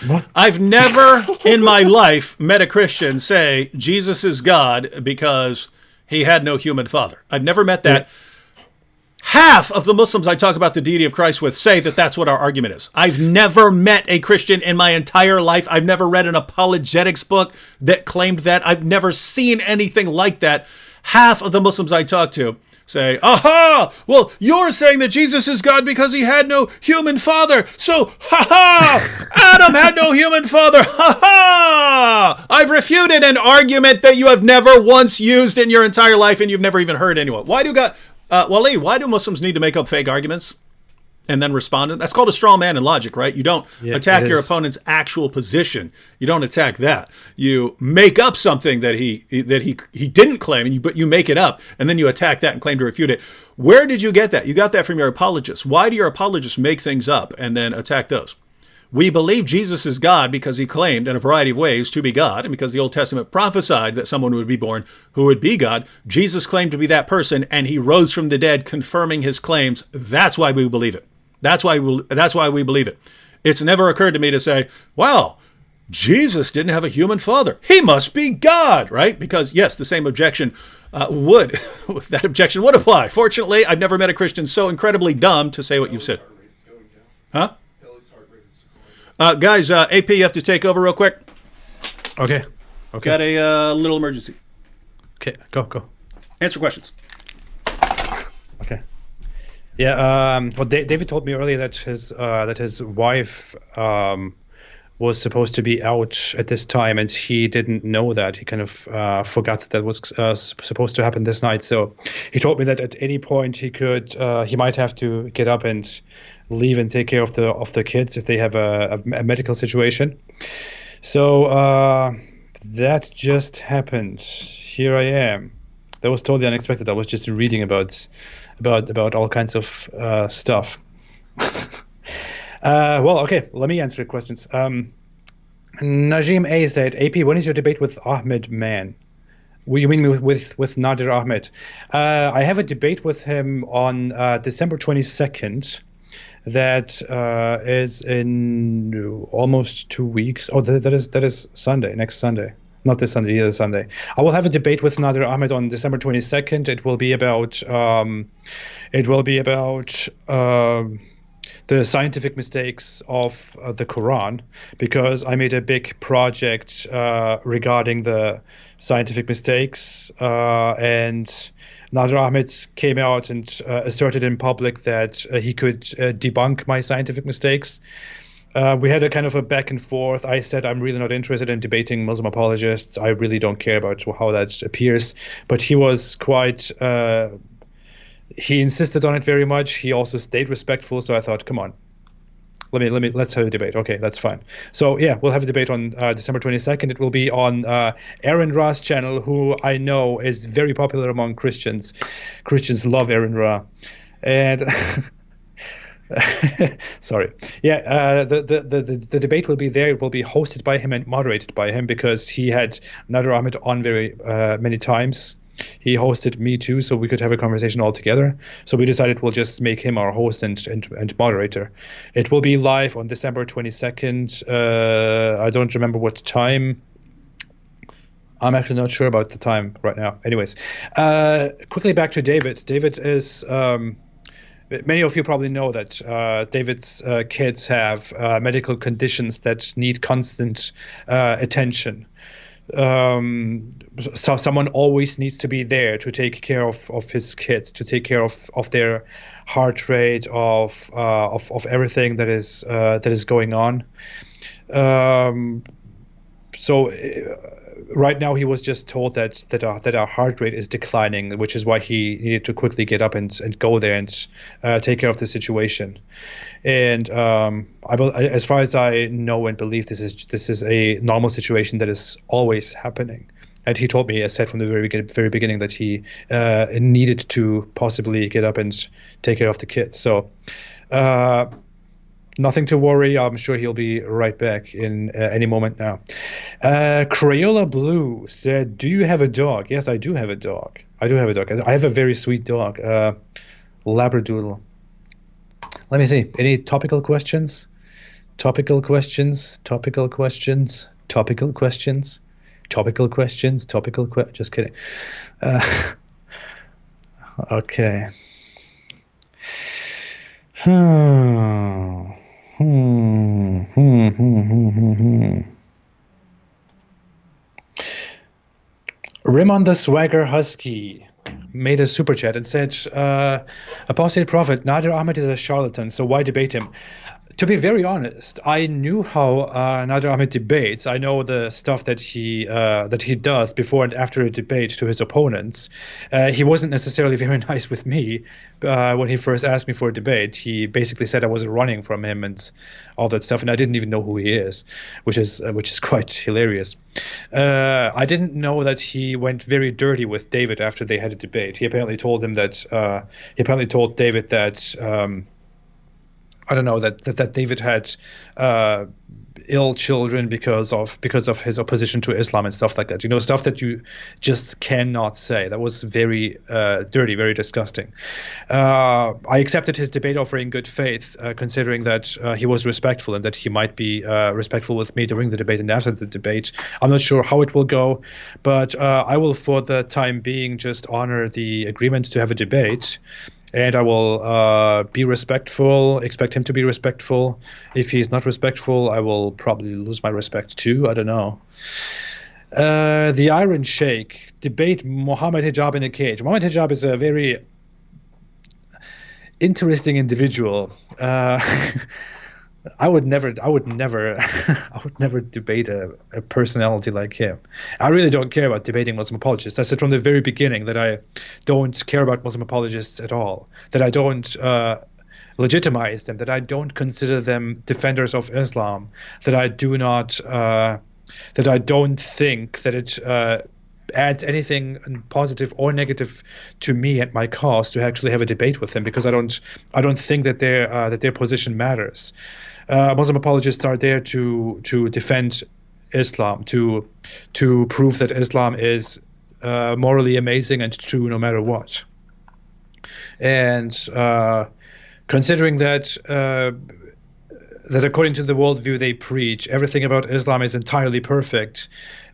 What? I've never in my life met a Christian say Jesus is God because he had no human father. I've never met that. Yeah. Half of the Muslims I talk about the deity of Christ with say that that's what our argument is. I've never met a Christian in my entire life. I've never read an apologetics book that claimed that. I've never seen anything like that. Half of the Muslims I talk to say, aha, well, you're saying that Jesus is God because he had no human father. So, Adam had no human father. I've refuted an argument that you have never once used in your entire life, and you've never even heard anyone. Waleed, why do Muslims need to make up fake arguments and then respond? That's called a straw man in logic, right? You don't attack your opponent's actual position. You don't attack that. You make up something that he didn't claim, but you make it up, and then you attack that and claim to refute it. Where did you get that? You got that from your apologists. Why do your apologists make things up and then attack those? We believe Jesus is God because he claimed in a variety of ways to be God, and because the Old Testament prophesied that someone would be born who would be God. Jesus claimed to be that person, and he rose from the dead, confirming his claims. That's why we believe it. That's why we believe it. It's never occurred to me to say, well, Jesus didn't have a human father. He must be God, right? Because, yes, the same objection would apply. Fortunately, I've never met a Christian so incredibly dumb to say what you've said. Huh? Guys, AP, you have to take over real quick. Okay. Got a little emergency. Okay, go. Answer questions. Okay. Yeah. Well, David told me earlier that his wife was supposed to be out at this time, and he didn't know that. He kind of forgot that was supposed to happen this night. So he told me that at any point he might have to get up and leave and take care of the kids if they have a medical situation. So that just happened. Here I am. That was totally unexpected. I was just reading about all kinds of stuff. Well, okay, let me answer the questions. Najim A said, AP, when is your debate with Ahmed Man? What do you mean with Nadir Ahmed? I have a debate with him on December 22nd. That is in almost 2 weeks. Oh, that is Sunday, next Sunday. Not this Sunday, the other Sunday. I will have a debate with Nadir Ahmed on December 22nd. It will be about the scientific mistakes of the Quran, because I made a big project regarding the scientific mistakes, and Nadir Ahmed came out and asserted in public that he could debunk my scientific mistakes. We had a kind of a back and forth. I said I'm really not interested in debating Muslim apologists. I really don't care about how that appears. But he was quite he insisted on it very much. He also stayed respectful. So I thought, come on, let's have a debate. Okay, that's fine. So yeah, we'll have a debate on December 22nd. It will be on Aaron Ra's channel, who I know is very popular among Christians. Christians love Aaron Ra, and sorry. Yeah, the debate will be there. It will be hosted by him and moderated by him, because he had Nadir Ahmed on very many times. He hosted me too, so we could have a conversation all together. So we decided we'll just make him our host and moderator. It will be live on December 22nd. I don't remember what time. I'm actually not sure about the time right now. Anyways, quickly back to David. David is... many of you probably know that David's kids have medical conditions that need constant attention. So someone always needs to be there to take care of his kids, to take care of their heart rate, of everything that is going on. So right now he was just told that our heart rate is declining, which is why he needed to quickly get up and go there and take care of the situation. And as far as I know and believe, this is a normal situation that is always happening. And he told me, as said from the very beginning, that he needed to possibly get up and take care of the kids. So nothing to worry. I'm sure he'll be right back in any moment now. Crayola Blue said, do you have a dog? Yes, I do have a dog. I have a very sweet dog, Labradoodle. Let me see. Any topical questions? Topical questions? Just kidding. Okay. Rimon the Swagger Husky made a super chat and said, Apostate Prophet, Nadir Ahmed is a charlatan, so why debate him? To be very honest, I knew how Nadir Ahmed debates. I know the stuff that he does before and after a debate to his opponents. He wasn't necessarily very nice with me when he first asked me for a debate. He basically said I was running from him and all that stuff, and I didn't even know who he is, which is quite hilarious. I didn't know that he went very dirty with David after they had a debate. He apparently told David that. I don't know, that David had ill children because of his opposition to Islam and stuff like that. You know, stuff that you just cannot say. That was very dirty, very disgusting. I accepted his debate offer in good faith, considering that he was respectful and that he might be respectful with me during the debate and after the debate. I'm not sure how it will go, but I will, for the time being, just honor the agreement to have a debate. And I will be respectful, expect him to be respectful. If he's not respectful, I will probably lose my respect too. I don't know. The Iron Sheikh, debate Mohammed Hijab in a cage. Mohammed Hijab is a very interesting individual. I would never debate a personality like him. I really don't care about debating Muslim apologists. I said from the very beginning that I don't care about Muslim apologists at all, that I don't legitimize them, that I don't consider them defenders of Islam, that I don't think that it adds anything positive or negative to me at my cause to actually have a debate with him, because I don't think that their position matters. Muslim apologists are there to defend Islam, to prove that Islam is morally amazing and true no matter what. And considering that according to the worldview they preach, everything about Islam is entirely perfect,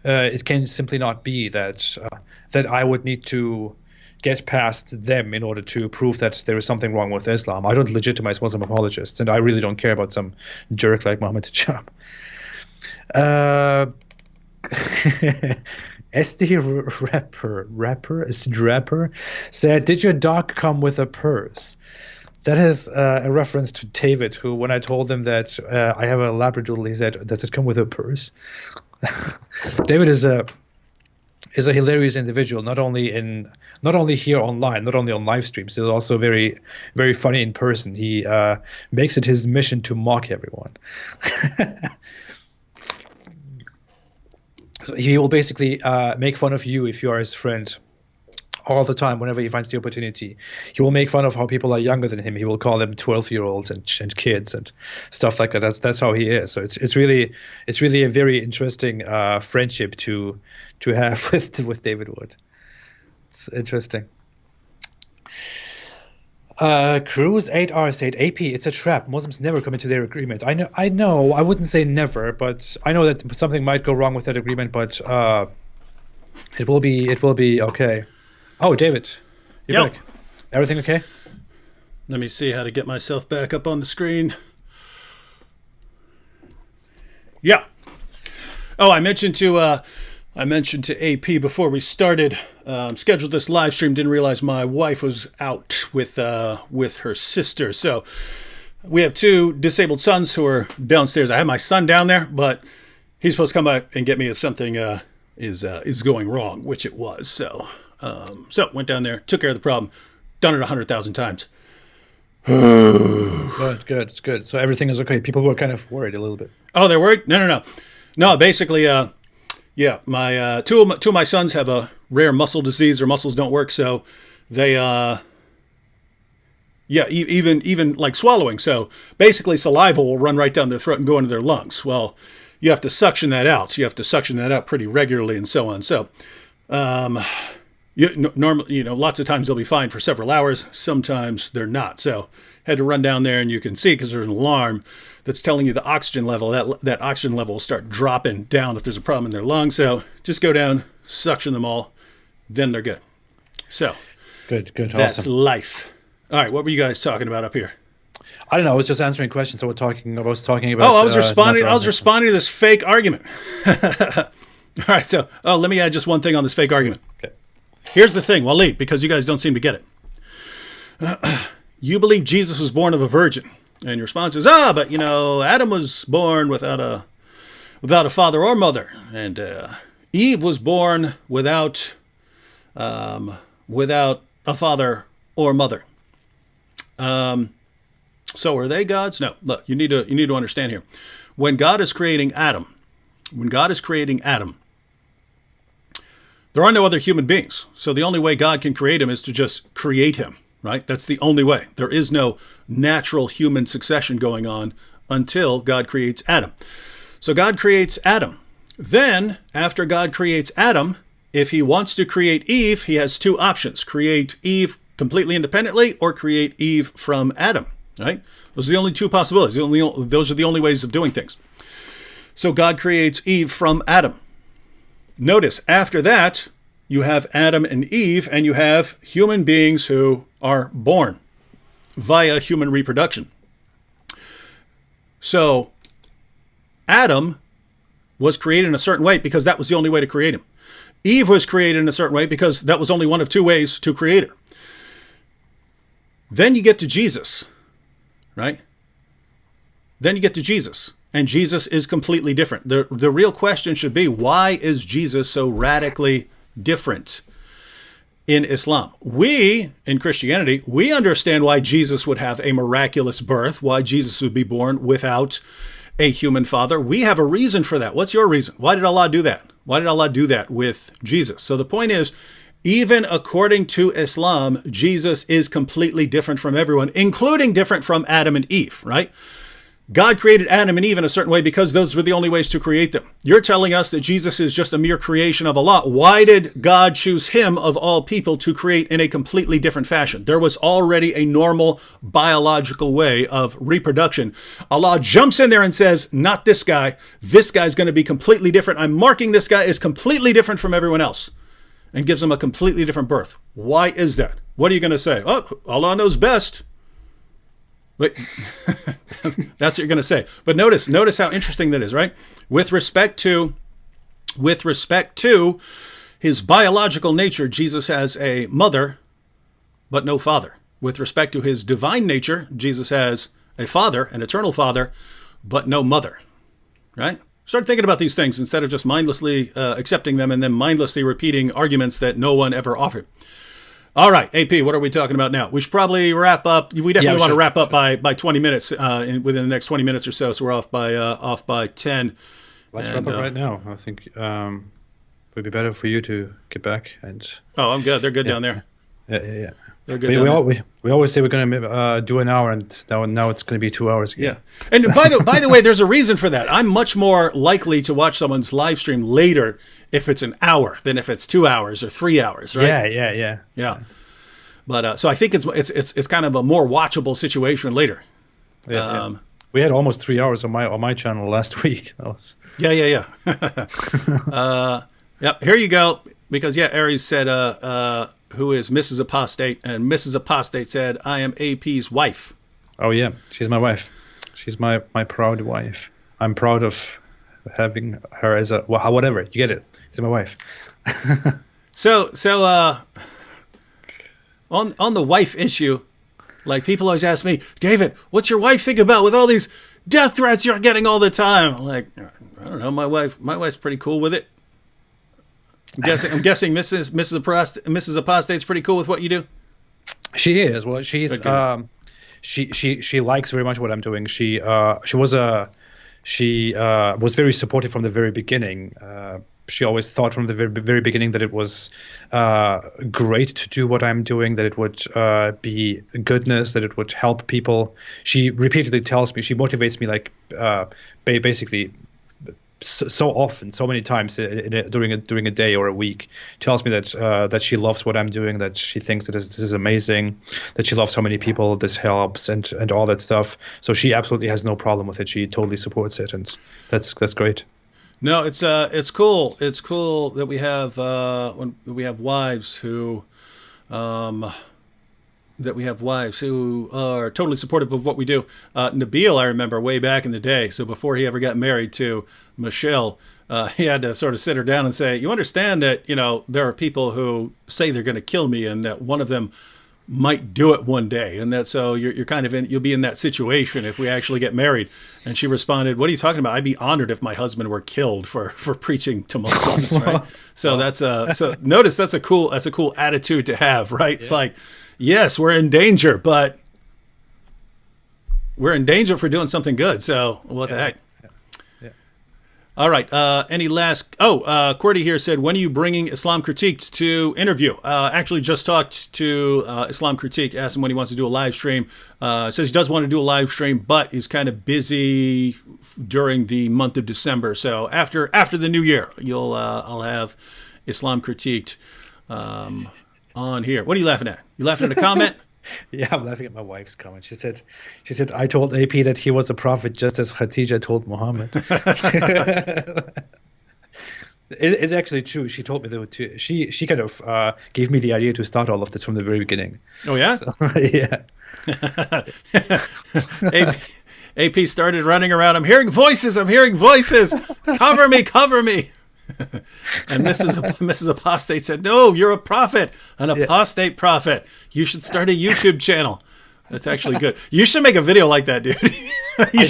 it can simply not be that I would need to get past them in order to prove that there is something wrong with Islam. I don't legitimize Muslim apologists, and I really don't care about some jerk like Mohammed Hijab. SD Rapper said, "Did your dog come with a purse?" That is a reference to David, who, when I told him that I have a Labradoodle, he said, "Does it come with a purse?" David is a hilarious individual, not only here online, not only on live streams. He's also very, very funny in person. He makes it his mission to mock everyone. So he will basically make fun of you if you are his friend all the time. Whenever he finds the opportunity, he will make fun of how people are younger than him. He will call them 12-year-olds and kids and stuff like that. That's how he is. So it's really a very interesting friendship to have with David Wood. It's interesting. Cruz 8R said, "AP, it's a trap. Muslims never come into their agreement." I know. I wouldn't say never, but I know that something might go wrong with that agreement. But it will be okay. Oh, David, you're back. Everything okay? Let me see how to get myself back up on the screen. Yeah. Oh, I mentioned to AP before we started. Scheduled this live stream. Didn't realize my wife was out with her sister. So we have two disabled sons who are downstairs. I have my son down there, but he's supposed to come back and get me if something is going wrong, which it was. So went down there, took care of the problem, done it 100,000 times. Good. It's good. So everything is okay. People were kind of worried a little bit. Oh, they're worried? No. Basically, yeah, my two of my sons have a rare muscle disease. Their muscles don't work, so they even like swallowing. So basically, saliva will run right down their throat and go into their lungs. Well, you have to suction that out. So you have to suction that out pretty regularly and so on. So normally, lots of times they'll be fine for several hours. Sometimes they're not. So had to run down there, and you can see, because there's an alarm that's telling you the oxygen level. That oxygen level will start dropping down if there's a problem in their lungs. So just go down, suction them all, then they're good. So good. That's awesome. Life. All right, what were you guys talking about up here? I don't know. I was just answering questions. I was talking about. Oh, I was responding. I was responding to this fake argument. All right. So, let me add just one thing on this fake argument. Okay. Here's the thing, Waleed, because you guys don't seem to get it. You believe Jesus was born of a virgin, and your response is, but Adam was born without a father or mother, and Eve was born without a father or mother. So are they gods? No. Look, you need to understand here. When God is creating Adam, there are no other human beings. So the only way God can create him is to just create him, right? That's the only way. There is no natural human succession going on until God creates Adam. So God creates Adam. Then, after God creates Adam, if he wants to create Eve, he has two options. Create Eve completely independently or create Eve from Adam, right? Those are the only two possibilities. Those are the only ways of doing things. So God creates Eve from Adam. Notice, after that, you have Adam and Eve, and you have human beings who are born via human reproduction. So Adam was created in a certain way because that was the only way to create him. Eve was created in a certain way because that was only one of two ways to create her. Then you get to Jesus, right? Then you get to Jesus. And Jesus is completely different. The real question should be, why is Jesus so radically different in Islam? We, in Christianity, we understand why Jesus would have a miraculous birth, why Jesus would be born without a human father. We have a reason for that. What's your reason? Why did Allah do that? Why did Allah do that with Jesus? So the point is, even according to Islam, Jesus is completely different from everyone, including different from Adam and Eve, right? God created Adam and Eve in a certain way because those were the only ways to create them. You're telling us that Jesus is just a mere creation of Allah. Why did God choose him of all people to create in a completely different fashion? There was already a normal biological way of reproduction. Allah jumps in there and says, not this guy. This guy's going to be completely different. I'm marking this guy as completely different from everyone else, and gives him a completely different birth. Why is that? What are you going to say? Oh, Allah knows best. Wait, that's what you're going to say. But notice how interesting that is, right? With respect to his biological nature, Jesus has a mother, but no father. With respect to his divine nature, Jesus has a father, an eternal father, but no mother, right? Start thinking about these things instead of just mindlessly accepting them and then mindlessly repeating arguments that no one ever offered. All right, AP, what are we talking about now? We should probably wrap up. We definitely want to wrap up by 20 minutes, within the next 20 minutes or so. So we're off by 10. Let's wrap up right now. I think it would be better for you to get back. Oh, I'm good. They're good down there. Yeah. They're good. We always say we're going to do an hour, and now it's going to be 2 hours again. Yeah. And by the way, there's a reason for that. I'm much more likely to watch someone's live stream later if it's an hour than if it's 2 hours or 3 hours, right? Yeah. But so I think it's kind of a more watchable situation later. Yeah. We had almost 3 hours on my channel last week. Yeah. Yep. Here you go. Because Aries said, who is Mrs. Apostate, and Mrs. Apostate said, I am AP's wife. Oh yeah, she's my wife. She's my proud wife. I'm proud of having her as a whatever. You get it. She's my wife. So on the wife issue, like people always ask me, David, what's your wife think about with all these death threats you're getting all the time? I'm like, I don't know. My wife's pretty cool with it. I'm guessing Mrs. Apostate's pretty cool with what you do. She is. Well, she's okay. She likes very much what I'm doing. She was very supportive from the very beginning. She always thought from the very beginning that it was great to do what I'm doing, that it would be goodness, that it would help people. She repeatedly tells me, she motivates me like basically so often, so many times during a day or a week. Tells me that she loves what I'm doing, that she thinks that this is amazing, that she loves how many people this helps, and all that stuff. So she absolutely has no problem with it. She totally supports it, and that's great. No, it's cool. It's cool that we have when we have wives who are totally supportive of what we do. Nabil, I remember way back in the day. So before he ever got married to Michelle, he had to sort of sit her down and say, "You understand that there are people who say they're going to kill me, and that one of them might do it one day, and that so you're kind of you'll be in that situation if we actually get married." And she responded, "What are you talking about? I'd be honored if my husband were killed for preaching to Muslims." Right? So that's so notice that's a cool attitude to have, right? Yeah. It's like, yes, we're in danger, but we're in danger for doing something good. So what the heck? All right. Any last? Qwerty here said, when are you bringing Islam Critiqued to interview? Actually, just talked to Islam Critiqued. Asked him when he wants to do a live stream. Says he does want to do a live stream, but he's kind of busy during the month of December. So after the new year, I'll have Islam Critiqued on here. What are you laughing at? You laughing at a comment? Yeah, I'm laughing at my wife's comment. She said, I told AP that he was a prophet just as Khadija told Muhammad. It's actually true. She told me that too. She kind of gave me the idea to start all of this from the very beginning. Oh, yeah? So, yeah. AP started running around. I'm hearing voices. Cover me. And Mrs. Apostate said, "No, you're a prophet, an apostate prophet. You should start a YouTube channel." That's actually good. You should make a video like that, dude. You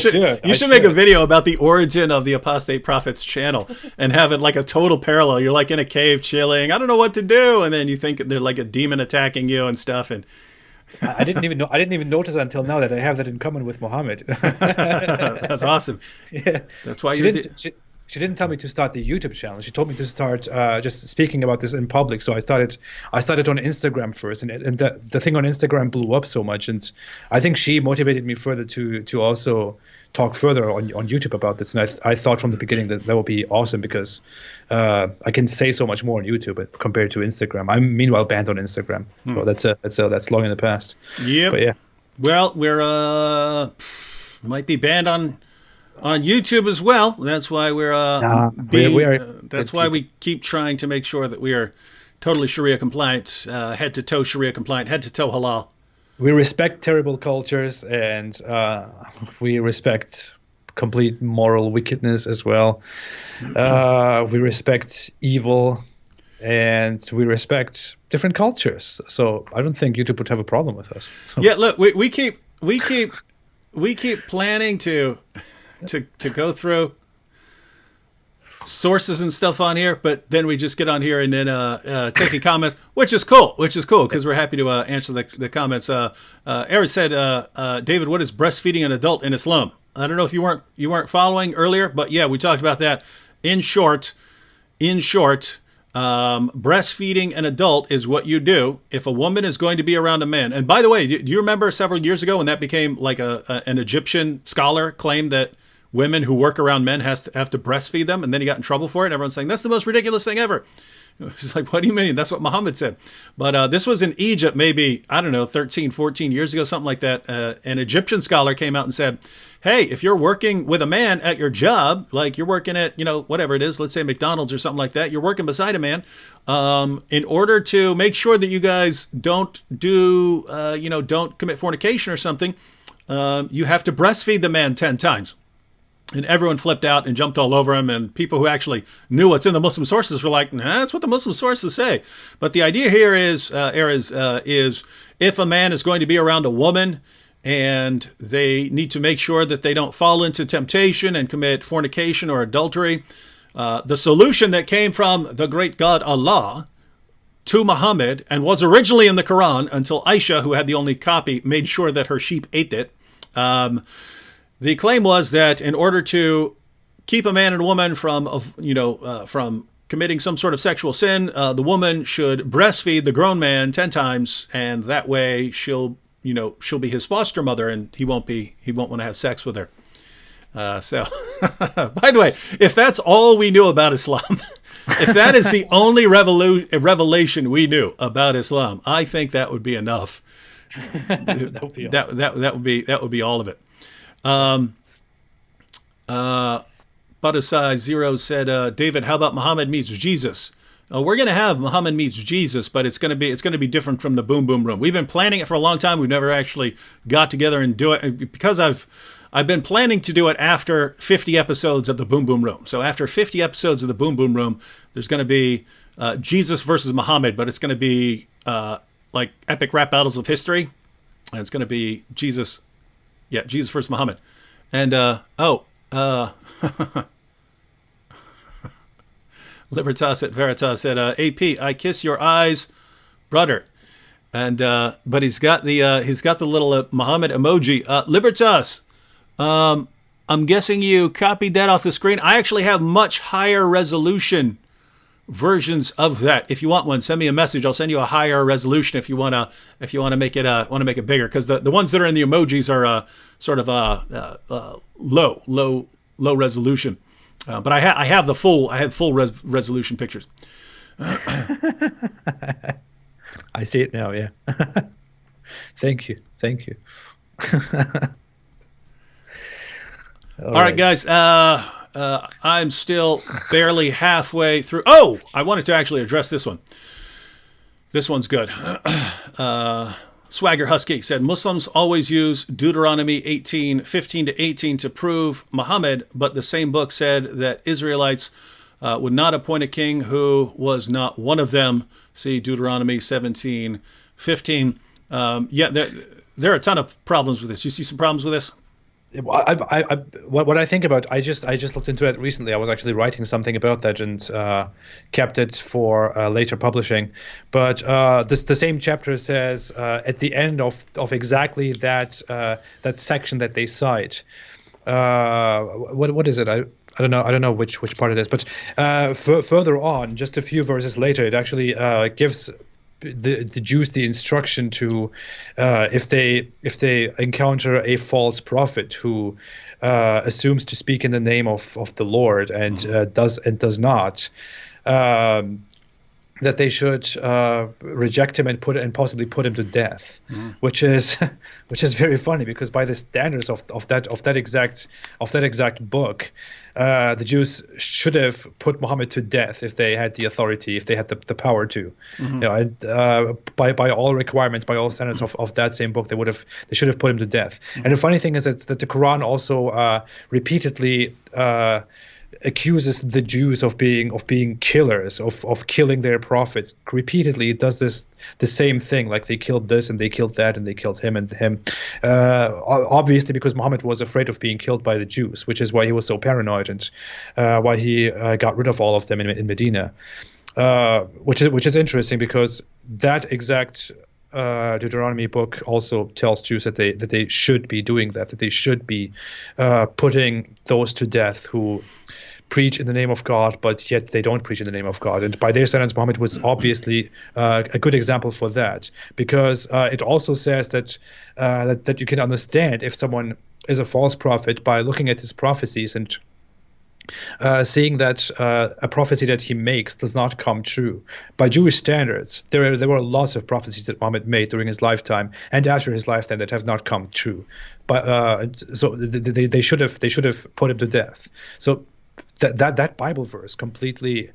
should make a video about the origin of the Apostate Prophet's channel and have it like a total parallel. You're like in a cave chilling. I don't know what to do, and then you think they're like a demon attacking you and stuff. And I didn't even notice until now that I have that in common with Muhammad. That's awesome. Yeah, that's why She didn't tell me to start the YouTube channel. She told me to start just speaking about this in public. So I started on Instagram first, and the thing on Instagram blew up so much, and I think she motivated me further to also talk further on YouTube about this. And I thought from the beginning that would be awesome because I can say so much more on YouTube compared to Instagram. I'm meanwhile banned on Instagram. So that's long in the past. Yep. But yeah. Well, we're might be banned on YouTube as well. That's why that's why we keep trying to make sure that we are totally Sharia compliant, head to toe Sharia compliant, head to toe halal. We respect terrible cultures, and we respect complete moral wickedness as well. We respect evil, and we respect different cultures. So I don't think YouTube would have a problem with us. So. Yeah, look, we keep planning to go through sources and stuff on here, but then we just get on here and then taking comments, which is cool because we're happy to answer the comments. Eric said, David, what is breastfeeding an adult in Islam? I don't know if you weren't following earlier, but yeah, we talked about that. In short, breastfeeding an adult is what you do if a woman is going to be around a man. And by the way, do you remember several years ago when that became like an Egyptian scholar claimed that women who work around men have to breastfeed them, and then he got in trouble for it? And everyone's saying, that's the most ridiculous thing ever. It's like, what do you mean? That's what Muhammad said. But this was in Egypt maybe, I don't know, 13, 14 years ago, something like that. An Egyptian scholar came out and said, hey, if you're working with a man at your job, like you're working at, whatever it is, let's say McDonald's or something like that, you're working beside a man, in order to make sure that you guys don't don't commit fornication or something, you have to breastfeed the man 10 times. And everyone flipped out and jumped all over him. And people who actually knew what's in the Muslim sources were like, nah, that's what the Muslim sources say. But the idea here is if a man is going to be around a woman and they need to make sure that they don't fall into temptation and commit fornication or adultery, the solution that came from the great God Allah to Muhammad and was originally in the Quran until Aisha, who had the only copy, made sure that her sheep ate it. The claim was that in order to keep a man and a woman from committing some sort of sexual sin, the woman should breastfeed the grown man 10 times, and that way she'll be his foster mother, and he won't want to have sex with her. So, by the way, if that's all we knew about Islam, if that is the only revelation we knew about Islam, I think that would be enough. That would be awesome. that would be all of it. Butterside Zero said, David, how about Muhammad meets Jesus? We're going to have Muhammad meets Jesus, but it's going to be different from the Boom Boom Room. We've been planning it for a long time. We've never actually got together and do it because I've been planning to do it after 50 episodes of the Boom Boom Room. So after 50 episodes of the Boom Boom Room, there's going to be Jesus versus Muhammad, but it's going to be like epic rap battles of history, and it's going to be Jesus. Yeah, Jesus versus Muhammad. And, Libertas et Veritas said, AP, I kiss your eyes, brother. And, but he's got the little Muhammad emoji. Libertas, I'm guessing you copied that off the screen. I actually have much higher resolution versions of that. If you want one, send me a message. I'll send you a higher resolution if you wanna make it bigger, because the ones that are in the emojis are sort of low resolution. But I have full resolution pictures. I see it now. Yeah. Thank you. All right, guys. I'm still barely halfway through. Oh, I wanted to actually address this one. This one's good. Swagger Husky said, Muslims always use Deuteronomy 18:15-18 to prove Muhammad, but the same book said that Israelites would not appoint a king who was not one of them. See Deuteronomy 17:15. There are a ton of problems with this. You see some problems with this? What I think about, I just looked into it recently. I was actually writing something about that and kept it for later publishing. But the same chapter says at the end of exactly that section that they cite. What is it? I don't know which part it is, but further on, just a few verses later, it actually gives the Jews the instruction to, if they encounter a false prophet who assumes to speak in the name of the Lord and does not, that they should reject him and possibly put him to death, which is very funny, because by the standards of that exact book, the Jews should have put Muhammad to death if they had the authority, if they had the power to. By all requirements, by all standards of that same book, they should have put him to death. And the funny thing is that the Quran also repeatedly accuses the Jews of being killers, of killing their prophets. Repeatedly, it does the same thing, like they killed this and they killed that and they killed him and him. Obviously, because Muhammad was afraid of being killed by the Jews, which is why he was so paranoid and why he got rid of all of them in Medina. Which is interesting, because that exact Deuteronomy book also tells Jews that they should be doing that they should be putting those to death who preach in the name of God, but yet they don't preach in the name of God. And by their standards, Muhammad was obviously a good example for that, because it also says that you can understand if someone is a false prophet by looking at his prophecies and seeing that a prophecy that he makes does not come true. By Jewish standards, there were lots of prophecies that Muhammad made during his lifetime and after his lifetime that have not come true. But so they should have put him to death. So that Bible verse completely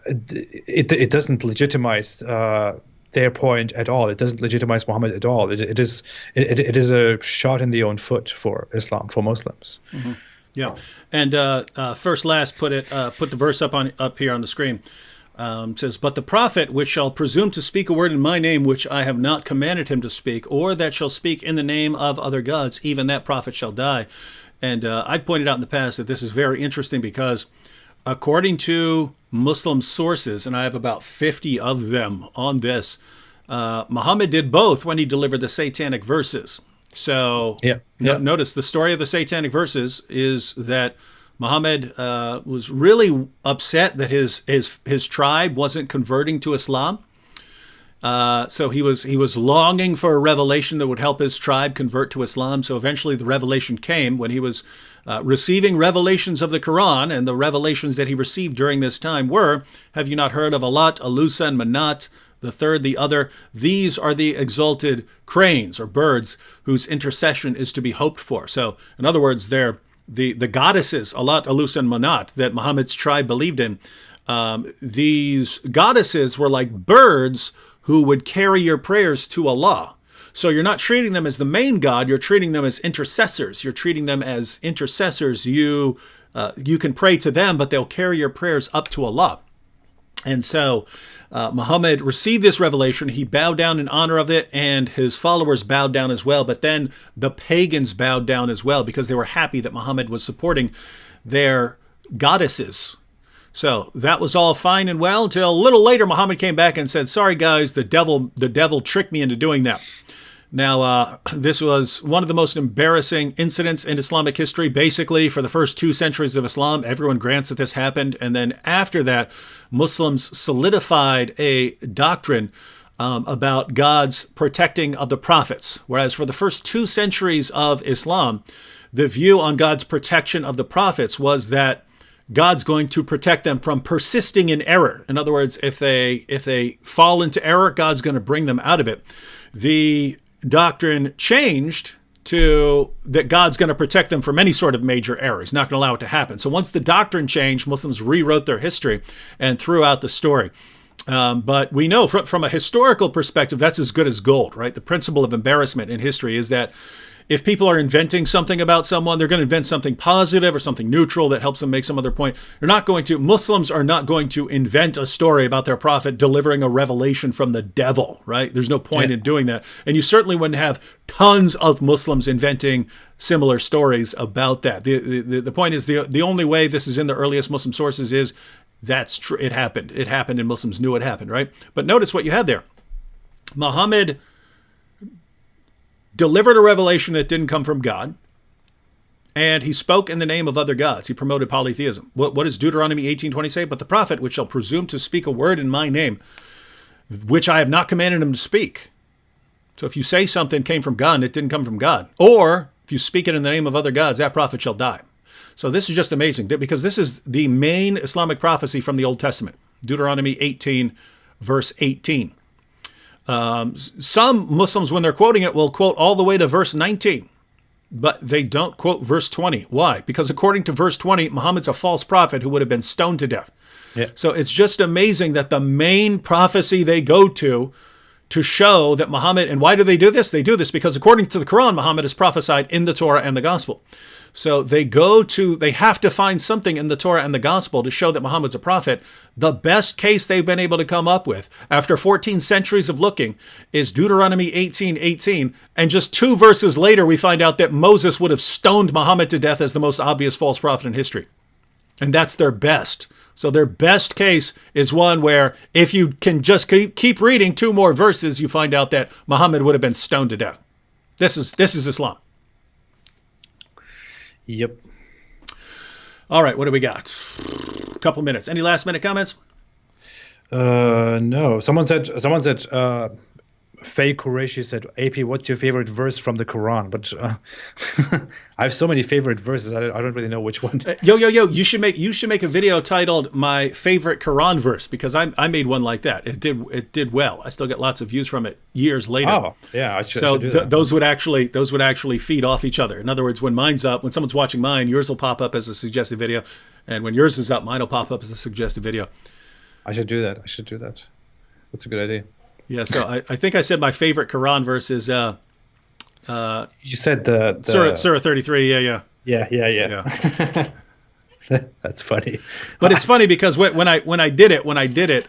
it doesn't legitimize their point at all. It doesn't legitimize Muhammad at all. It is a shot in the own foot for Islam, for Muslims. Mm-hmm. Yeah, and first last put the verse up here on the screen. It says, "But the prophet which shall presume to speak a word in my name which I have not commanded him to speak, or that shall speak in the name of other gods, even that prophet shall die." And I pointed out in the past that this is very interesting, because according to Muslim sources, and I have about 50 of them on this, Muhammad did both when he delivered the satanic verses. So notice the story of the satanic verses is that Muhammad was really upset that his tribe wasn't converting to Islam. So he was longing for a revelation that would help his tribe convert to Islam. So eventually the revelation came when he was receiving revelations of the Quran, and the revelations that he received during this time were, "Have you not heard of Alat, Alusa, and Manat, the third, the other? These are the exalted cranes or birds whose intercession is to be hoped for." So in other words, they're the goddesses, Alat, Alusa, and Manat, that Muhammad's tribe believed in. These goddesses were like birds who would carry your prayers to Allah. So you're not treating them as the main God, you're treating them as intercessors. You're treating them as intercessors. You can pray to them, but they'll carry your prayers up to Allah. And so Muhammad received this revelation. He bowed down in honor of it, and his followers bowed down as well. But then the pagans bowed down as well, because they were happy that Muhammad was supporting their goddesses. So that was all fine and well until a little later Muhammad came back and said, "Sorry guys, the devil tricked me into doing that." Now, this was one of the most embarrassing incidents in Islamic history. Basically, for the first 2 centuries of Islam, everyone grants that this happened. And then after that, Muslims solidified a doctrine about God's protecting of the prophets. Whereas for the first 2 centuries of Islam, the view on God's protection of the prophets was that God's going to protect them from persisting in error. In other words, if they fall into error, God's going to bring them out of it. The doctrine changed to that God's going to protect them from any sort of major error. He's not going to allow it to happen. So once the doctrine changed, Muslims rewrote their history and threw out the story. But we know from a historical perspective, that's as good as gold, right? The principle of embarrassment in history is that if people are inventing something about someone, they're going to invent something positive or something neutral that helps them make some other point. Muslims are not going to invent a story about their prophet delivering a revelation from the devil, right? There's no point in doing that. And you certainly wouldn't have tons of Muslims inventing similar stories about that. The point is the only way this is in the earliest Muslim sources is that's true. It happened. It happened and Muslims knew it happened, right? But notice what you had there. Muhammad delivered a revelation that didn't come from God, And he spoke in the name of other gods. He promoted polytheism. What does Deuteronomy 18:20 say? But the prophet which shall presume to speak a word in my name, which I have not commanded him to speak. So if you say something came from God and it didn't come from God, or if you speak it in the name of other gods, that prophet shall die. So this is just amazing because this is the main Islamic prophecy from the Old Testament. Deuteronomy 18, verse 18. Some Muslims, when they're quoting it, will quote all the way to verse 19. But they don't quote verse 20. Why? Because according to verse 20, Muhammad's a false prophet who would have been stoned to death. Yeah. So it's just amazing that the main prophecy they go to show that Muhammad, and why do they do this? They do this because according to the Quran, Muhammad is prophesied in the Torah and the Gospel. So they have to find something in the Torah and the Gospel to show that Muhammad's a prophet. The best case they've been able to come up with after 14 centuries of looking is Deuteronomy 18:18. And just 2 verses later, we find out that Moses would have stoned Muhammad to death as the most obvious false prophet in history. And that's their best. So their best case is one where if you can just keep reading 2 more verses, you find out that Muhammad would have been stoned to death. This is Islam. Yep. All right, what do we got? A couple minutes. Any last minute comments? No. Someone said Faye Qureshi said, AP, what's your favorite verse from the Quran? But I have so many favorite verses. I don't really know which one. Yo, you should make a video titled "My Favorite Quran Verse" because I made one like that. It did well. I still get lots of views from it years later. Oh, yeah, I should. So do that. those would actually feed off each other. In other words, when mine's up, when someone's watching mine, yours will pop up as a suggested video, and when yours is up, mine will pop up as a suggested video. I should do that. That's a good idea. Yeah, so I think I said my favorite Quran verse is you said the Surah 33. Yeah. Yeah. That's funny. But it's funny because when I did it,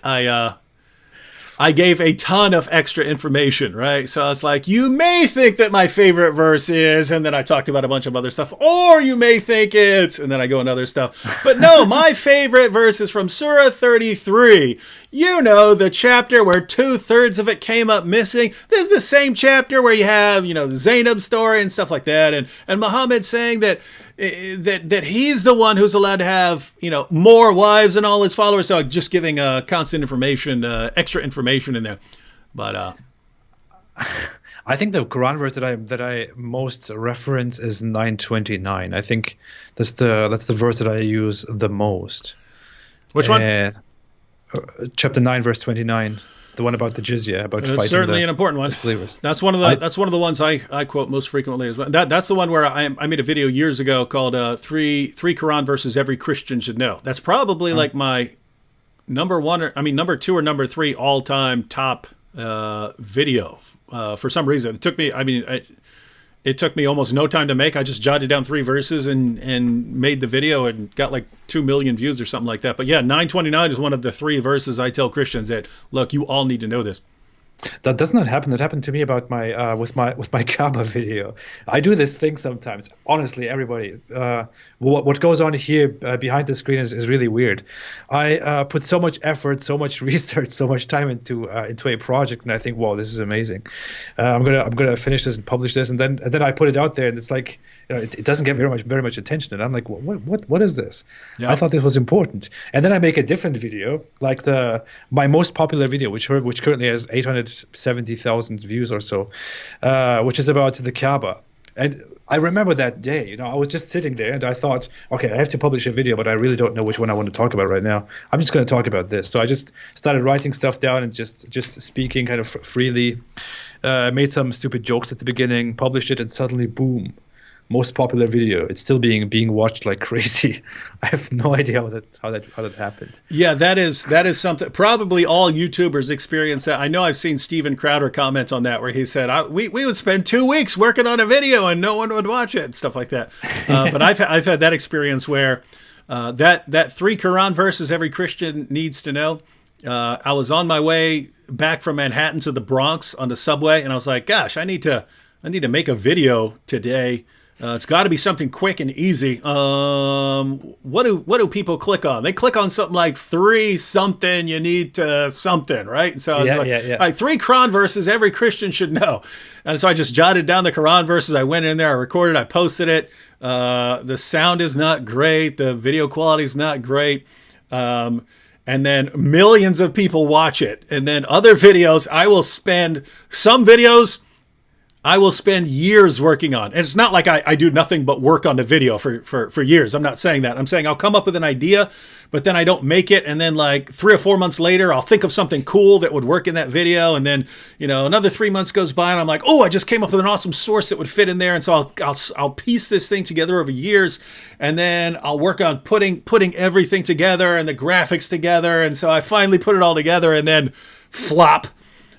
I gave a ton of extra information, right? So I was like, you may think that my favorite verse is, and then I talked about a bunch of other stuff, or you may think it's, and then I go into other stuff. But no, my favorite verse is from Surah 33. You know, the chapter where 2/3 of it came up missing. This is the same chapter where you have, the Zainab story and stuff like that, and Muhammad saying that he's the one who's allowed to have, more wives than all his followers. So just giving constant information, extra information in there. But I think the Quran verse that I most reference is 9:29. I think that's the verse that I use the most. Which one? Chapter 9, verse 29. The one about the jizya, about fighting certainly an important one. Disbelievers. That's one of the ones I quote most frequently as well. That's the one where I made a video years ago called three Quran verses every Christian should know. That's probably like my number 2 or number 3 all time top video. For some reason, it took me almost no time to make. I just jotted down 3 verses and made the video and got like 2 million views or something like that. But yeah, 9:29 is one of the 3 verses I tell Christians that, look, you all need to know this. That does not happen. That happened to me about my with my Kaaba video. I do this thing sometimes. Honestly, everybody, what goes on here behind the screen is really weird. I put so much effort, so much research, so much time into a project, and I think, wow, this is amazing. I'm gonna finish this and publish this, and then I put it out there, and it's like, it doesn't get very much attention, and I'm like, what is this? Yeah. I thought this was important, and then I make a different video, like my most popular video, which currently has 870,000 views or so, which is about the Kaaba. And I remember that day, I was just sitting there and I thought, okay, I have to publish a video, but I really don't know which one I want to talk about right now. I'm just going to talk about this. So I just started writing stuff down and just speaking kind of freely, made some stupid jokes at the beginning, published it, and suddenly, boom, most popular video. It's still being watched like crazy. I have no idea how that happened. Yeah, that is something. Probably all YouTubers experience that. I know I've seen Steven Crowder comment on that, where he said we would spend 2 weeks working on a video and no one would watch it and stuff like that. But I've had that experience where that 3 Quran verses every Christian needs to know. I was on my way back from Manhattan to the Bronx on the subway, and I was like, gosh, I need to make a video today. It's got to be something quick and easy. What do people click on? They click on something like 3 something. You need to something, right? And so I was all right, 3 Quran verses every Christian should know. And so I just jotted down the Quran verses. I went in there, I recorded, I posted it. The sound is not great. The video quality is not great. And then millions of people watch it. And then other videos, some videos I will spend years working on. And it's not like I do nothing but work on the video for years. I'm not saying that. I'm saying I'll come up with an idea, but then I don't make it. And then like 3 or 4 months later, I'll think of something cool that would work in that video. And then, another 3 months goes by and I'm like, oh, I just came up with an awesome source that would fit in there. And so I'll piece this thing together over years. And then I'll work on putting everything together and the graphics together. And so I finally put it all together and then flop.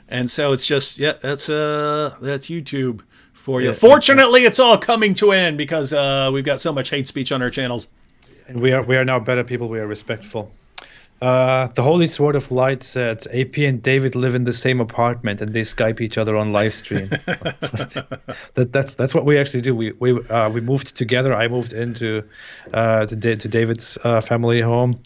And so it's just, that's YouTube for you. Fortunately, it's all coming to an end because we've got so much hate speech on our channels. And we are now better people. We are respectful. The Holy Sword of Light said, AP and David live in the same apartment and they Skype each other on live stream. That's what we actually do. We moved together. I moved into to David's family home.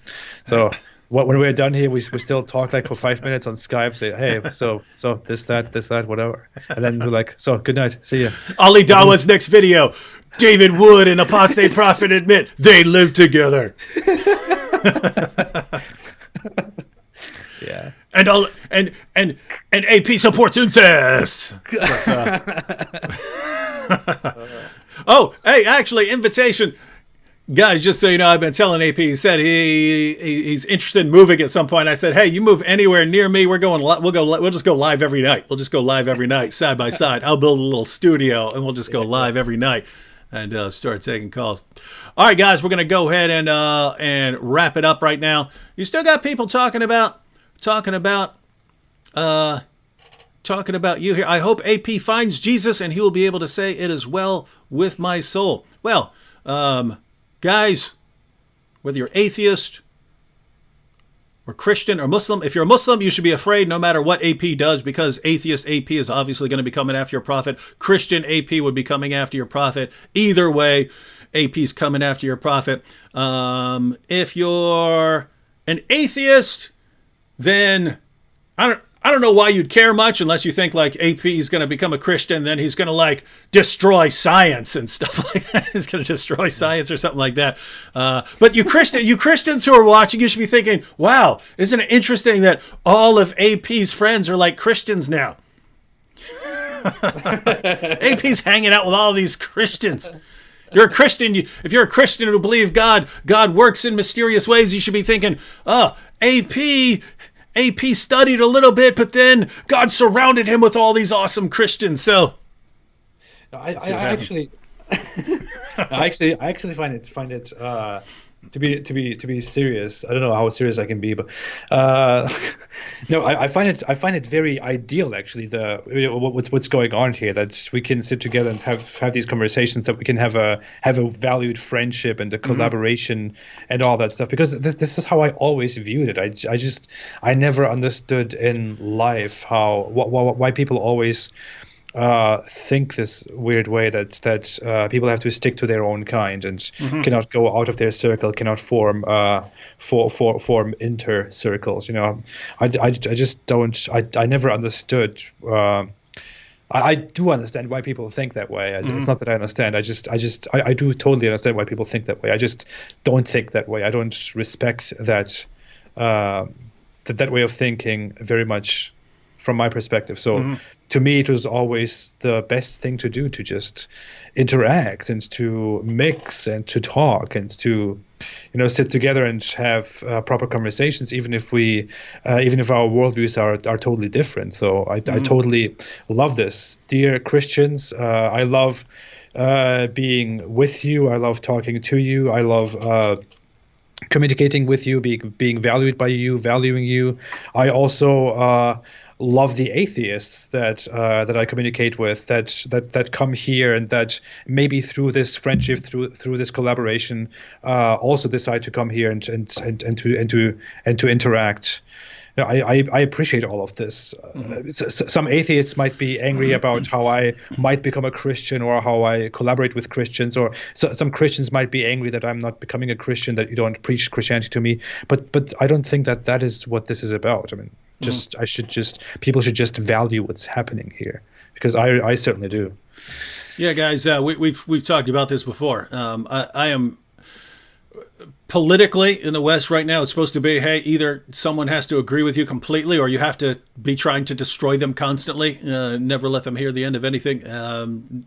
So when we're done here, we still talk like for 5 minutes on Skype. Say, hey, so this that whatever, and then we're like, so good night, see ya. Ali Dawa's next video: David Wood and Apostate Prophet admit they live together. Yeah. And AP supports incest. Oh, hey, actually, invitation. Guys, just so you know, I've been telling AP. He said he's interested in moving at some point. I said, hey, you move anywhere near me, we'll just go live every night. We'll just go live every night, side by side. I'll build a little studio, and we'll just go live every night and start taking calls. All right, guys, we're gonna go ahead and wrap it up right now. You still got people talking about you here. I hope AP finds Jesus, and he will be able to say, "It is well with my soul." Well, guys, whether you're atheist or Christian or Muslim, if you're a Muslim, you should be afraid no matter what AP does, because atheist AP is obviously going to be coming after your prophet. Christian AP would be coming after your prophet. Either way, AP's coming after your prophet. If you're an atheist, then I don't know why you'd care much unless you think like AP is going to become a Christian, then he's going to like destroy science and stuff like that. He's going to destroy science or something like that. But you Christians who are watching, you should be thinking, wow, isn't it interesting that all of AP's friends are like Christians now? AP's hanging out with all these Christians. You're a Christian. If you're a Christian who believe God works in mysterious ways, you should be thinking, oh, AP studied a little bit, but then God surrounded him with all these awesome Christians. So, I actually find it to be serious. I don't know how serious I can be, but no, I find it very ideal actually. What's going on here, that we can sit together and have these conversations, that we can have a valued friendship and a collaboration and all that stuff, because this is how I always viewed it. I never understood in life why people always think this weird way that people have to stick to their own kind and cannot go out of their circle, cannot form inter circles. I just don't. I never understood. I do understand why people think that way. It's not that I understand. I do totally understand why people think that way. I just don't think that way. I don't respect that way of thinking very much from my perspective. So to me, it was always the best thing to do, to just interact and to mix and to talk and to, sit together and have proper conversations, even if our worldviews are totally different. So I totally love this. Dear Christians, I love being with you. I love talking to you. I love communicating with you, being valued by you, valuing you. I also love the atheists that I communicate with, that come here, and that maybe through this friendship, through this collaboration, also decide to come here and to interact. I appreciate all of this. Some atheists might be angry about how I might become a Christian or how I collaborate with Christians, or some Christians might be angry that I'm not becoming a Christian, that you don't preach Christianity to me. But I don't think that is what this is about. I mean, people should just value what's happening here, because I certainly do. Yeah, guys, we've talked about this before. I am politically in the West right now. It's supposed to be, hey, either someone has to agree with you completely, or you have to be trying to destroy them constantly. Never let them hear the end of anything.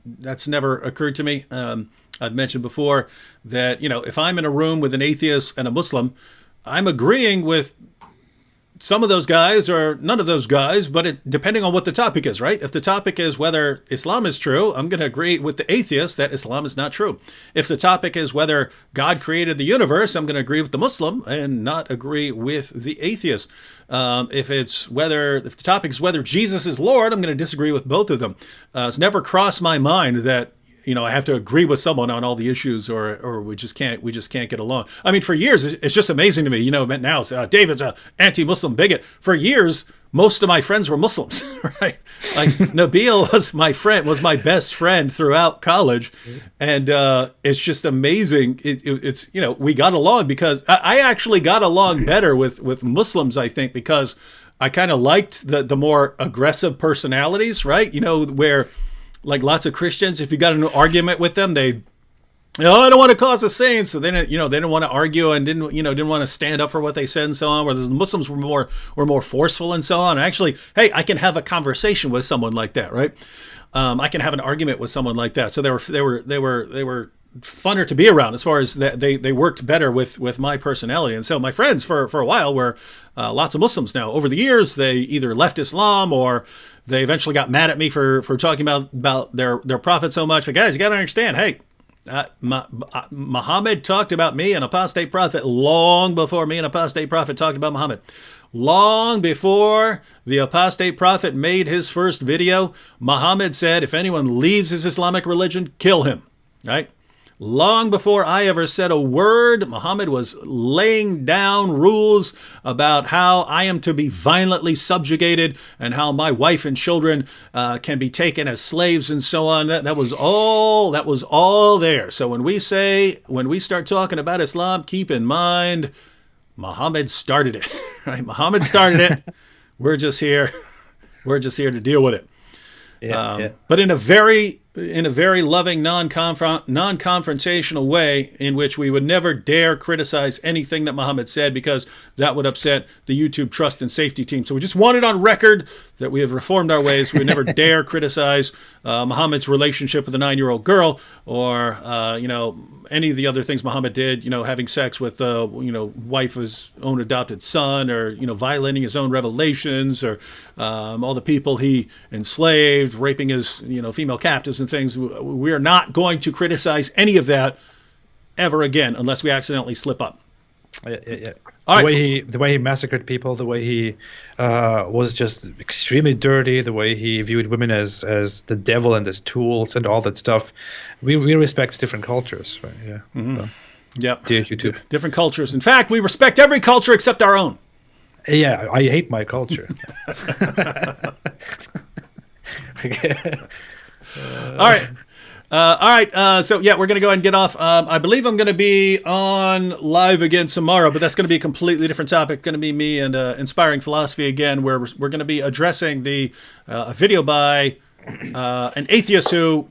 That's never occurred to me. I've mentioned before that, if I'm in a room with an atheist and a Muslim, I'm agreeing with some of those guys or none of those guys, but depending on what the topic is, right? If the topic is whether Islam is true, I'm going to agree with the atheist that Islam is not true. If the topic is whether God created the universe, I'm going to agree with the Muslim and not agree with the atheist. If the topic is whether Jesus is Lord, I'm going to disagree with both of them. It's never crossed my mind that I have to agree with someone on all the issues, or we just can't get along. I mean, for years, it's just amazing to me. Now it's, David's an anti-Muslim bigot. For years, most of my friends were Muslims, right? Like Nabil was my best friend throughout college, and it's just amazing. It's we got along because I actually got along better with Muslims, I think, because I kind of liked the more aggressive personalities, right? Where, like lots of Christians, if you got an argument with them, I don't want to cause a scene, so they didn't want to argue and didn't want to stand up for what they said and so on. Whereas the Muslims were more forceful and so on. Actually, hey, I can have a conversation with someone like that, right? I can have an argument with someone like that. So they were funner to be around as far as that they worked better with my personality. And so my friends for a while were lots of Muslims. Now over the years, they either left Islam or they eventually got mad at me for talking about their prophet so much. But guys, you got to understand, hey, Muhammad talked about me, an apostate prophet, long before me, an apostate prophet, talked about Muhammad. Long before the apostate prophet made his first video, Muhammad said, if anyone leaves his Islamic religion, kill him, right? Long before I ever said a word, Muhammad was laying down rules about how I am to be violently subjugated and how my wife and children can be taken as slaves and so on. That was all there. So when we start talking about Islam, keep in mind, Muhammad started it, right? Muhammad started it. We're just here to deal with it. Yeah. But in a very loving, non-confrontational way, in which we would never dare criticize anything that Muhammad said, because that would upset the YouTube trust and safety team. So we just want it on record that we have reformed our ways. We would never dare criticize Muhammad's relationship with a 9-year-old girl, or any of the other things Muhammad did. Having sex with wife of his own adopted son, or violating his own revelations, or all the people he enslaved, raping his female captives and things. We are not going to criticize any of that ever again, unless we accidentally slip up. Yeah. All right. The way he massacred people, the way he was just extremely dirty, the way he viewed women as the devil and as tools and all that stuff. We respect different cultures, right? Yeah. Mm-hmm. So, yeah. You too. Different cultures. In fact, we respect every culture except our own. Yeah, I hate my culture. All right. So yeah, we're going to go ahead and get off. I believe I'm going to be on live again tomorrow, but that's going to be a completely different topic. Going to be me and Inspiring Philosophy again, where we're going to be addressing a video by an atheist who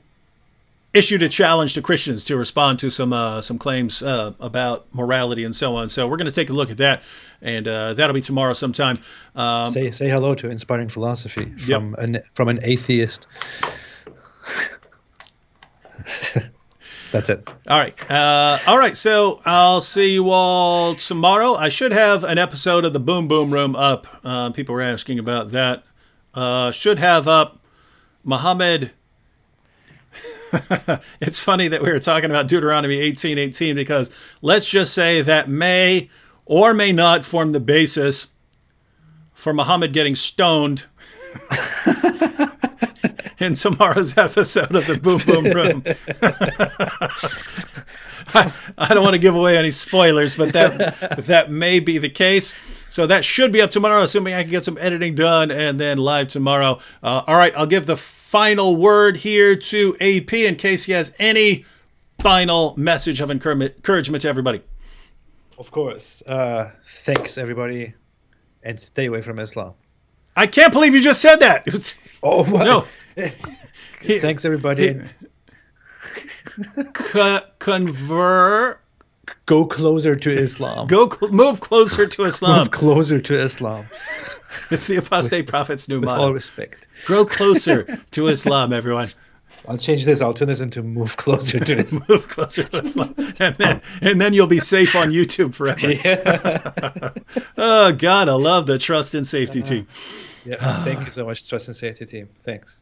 issued a challenge to Christians to respond to some claims about morality and so on. So we're going to take a look at that, and that'll be tomorrow sometime. Say hello to Inspiring Philosophy from an atheist. That's it. All right. So I'll see you all tomorrow. I should have an episode of the Boom Boom Room up. People were asking about that. Should have up Muhammad. It's funny that we were talking about Deuteronomy 18:18, because let's just say that may or may not form the basis for Muhammad getting stoned in tomorrow's episode of the Boom Boom Room. I don't want to give away any spoilers, but that may be the case. So that should be up tomorrow, assuming I can get some editing done, and then live tomorrow. All right, I'll give the final word here to AP in case he has any final message of encouragement to everybody. Of course. Thanks, everybody, and stay away from Islam. I can't believe you just said that. Oh, what? No. Thanks, everybody. Convert. Go closer to Islam. Move closer to Islam. Move closer to Islam. It's the Apostate Prophet's new With motto. all respect. Grow closer to Islam, everyone. I'll change this. I'll turn this into move closer to Islam. Move closer to Islam. And then you'll be safe on YouTube forever. Yeah. Oh, God, I love the Trust and Safety team. Yeah. Thank you so much, Trust and Safety team. Thanks.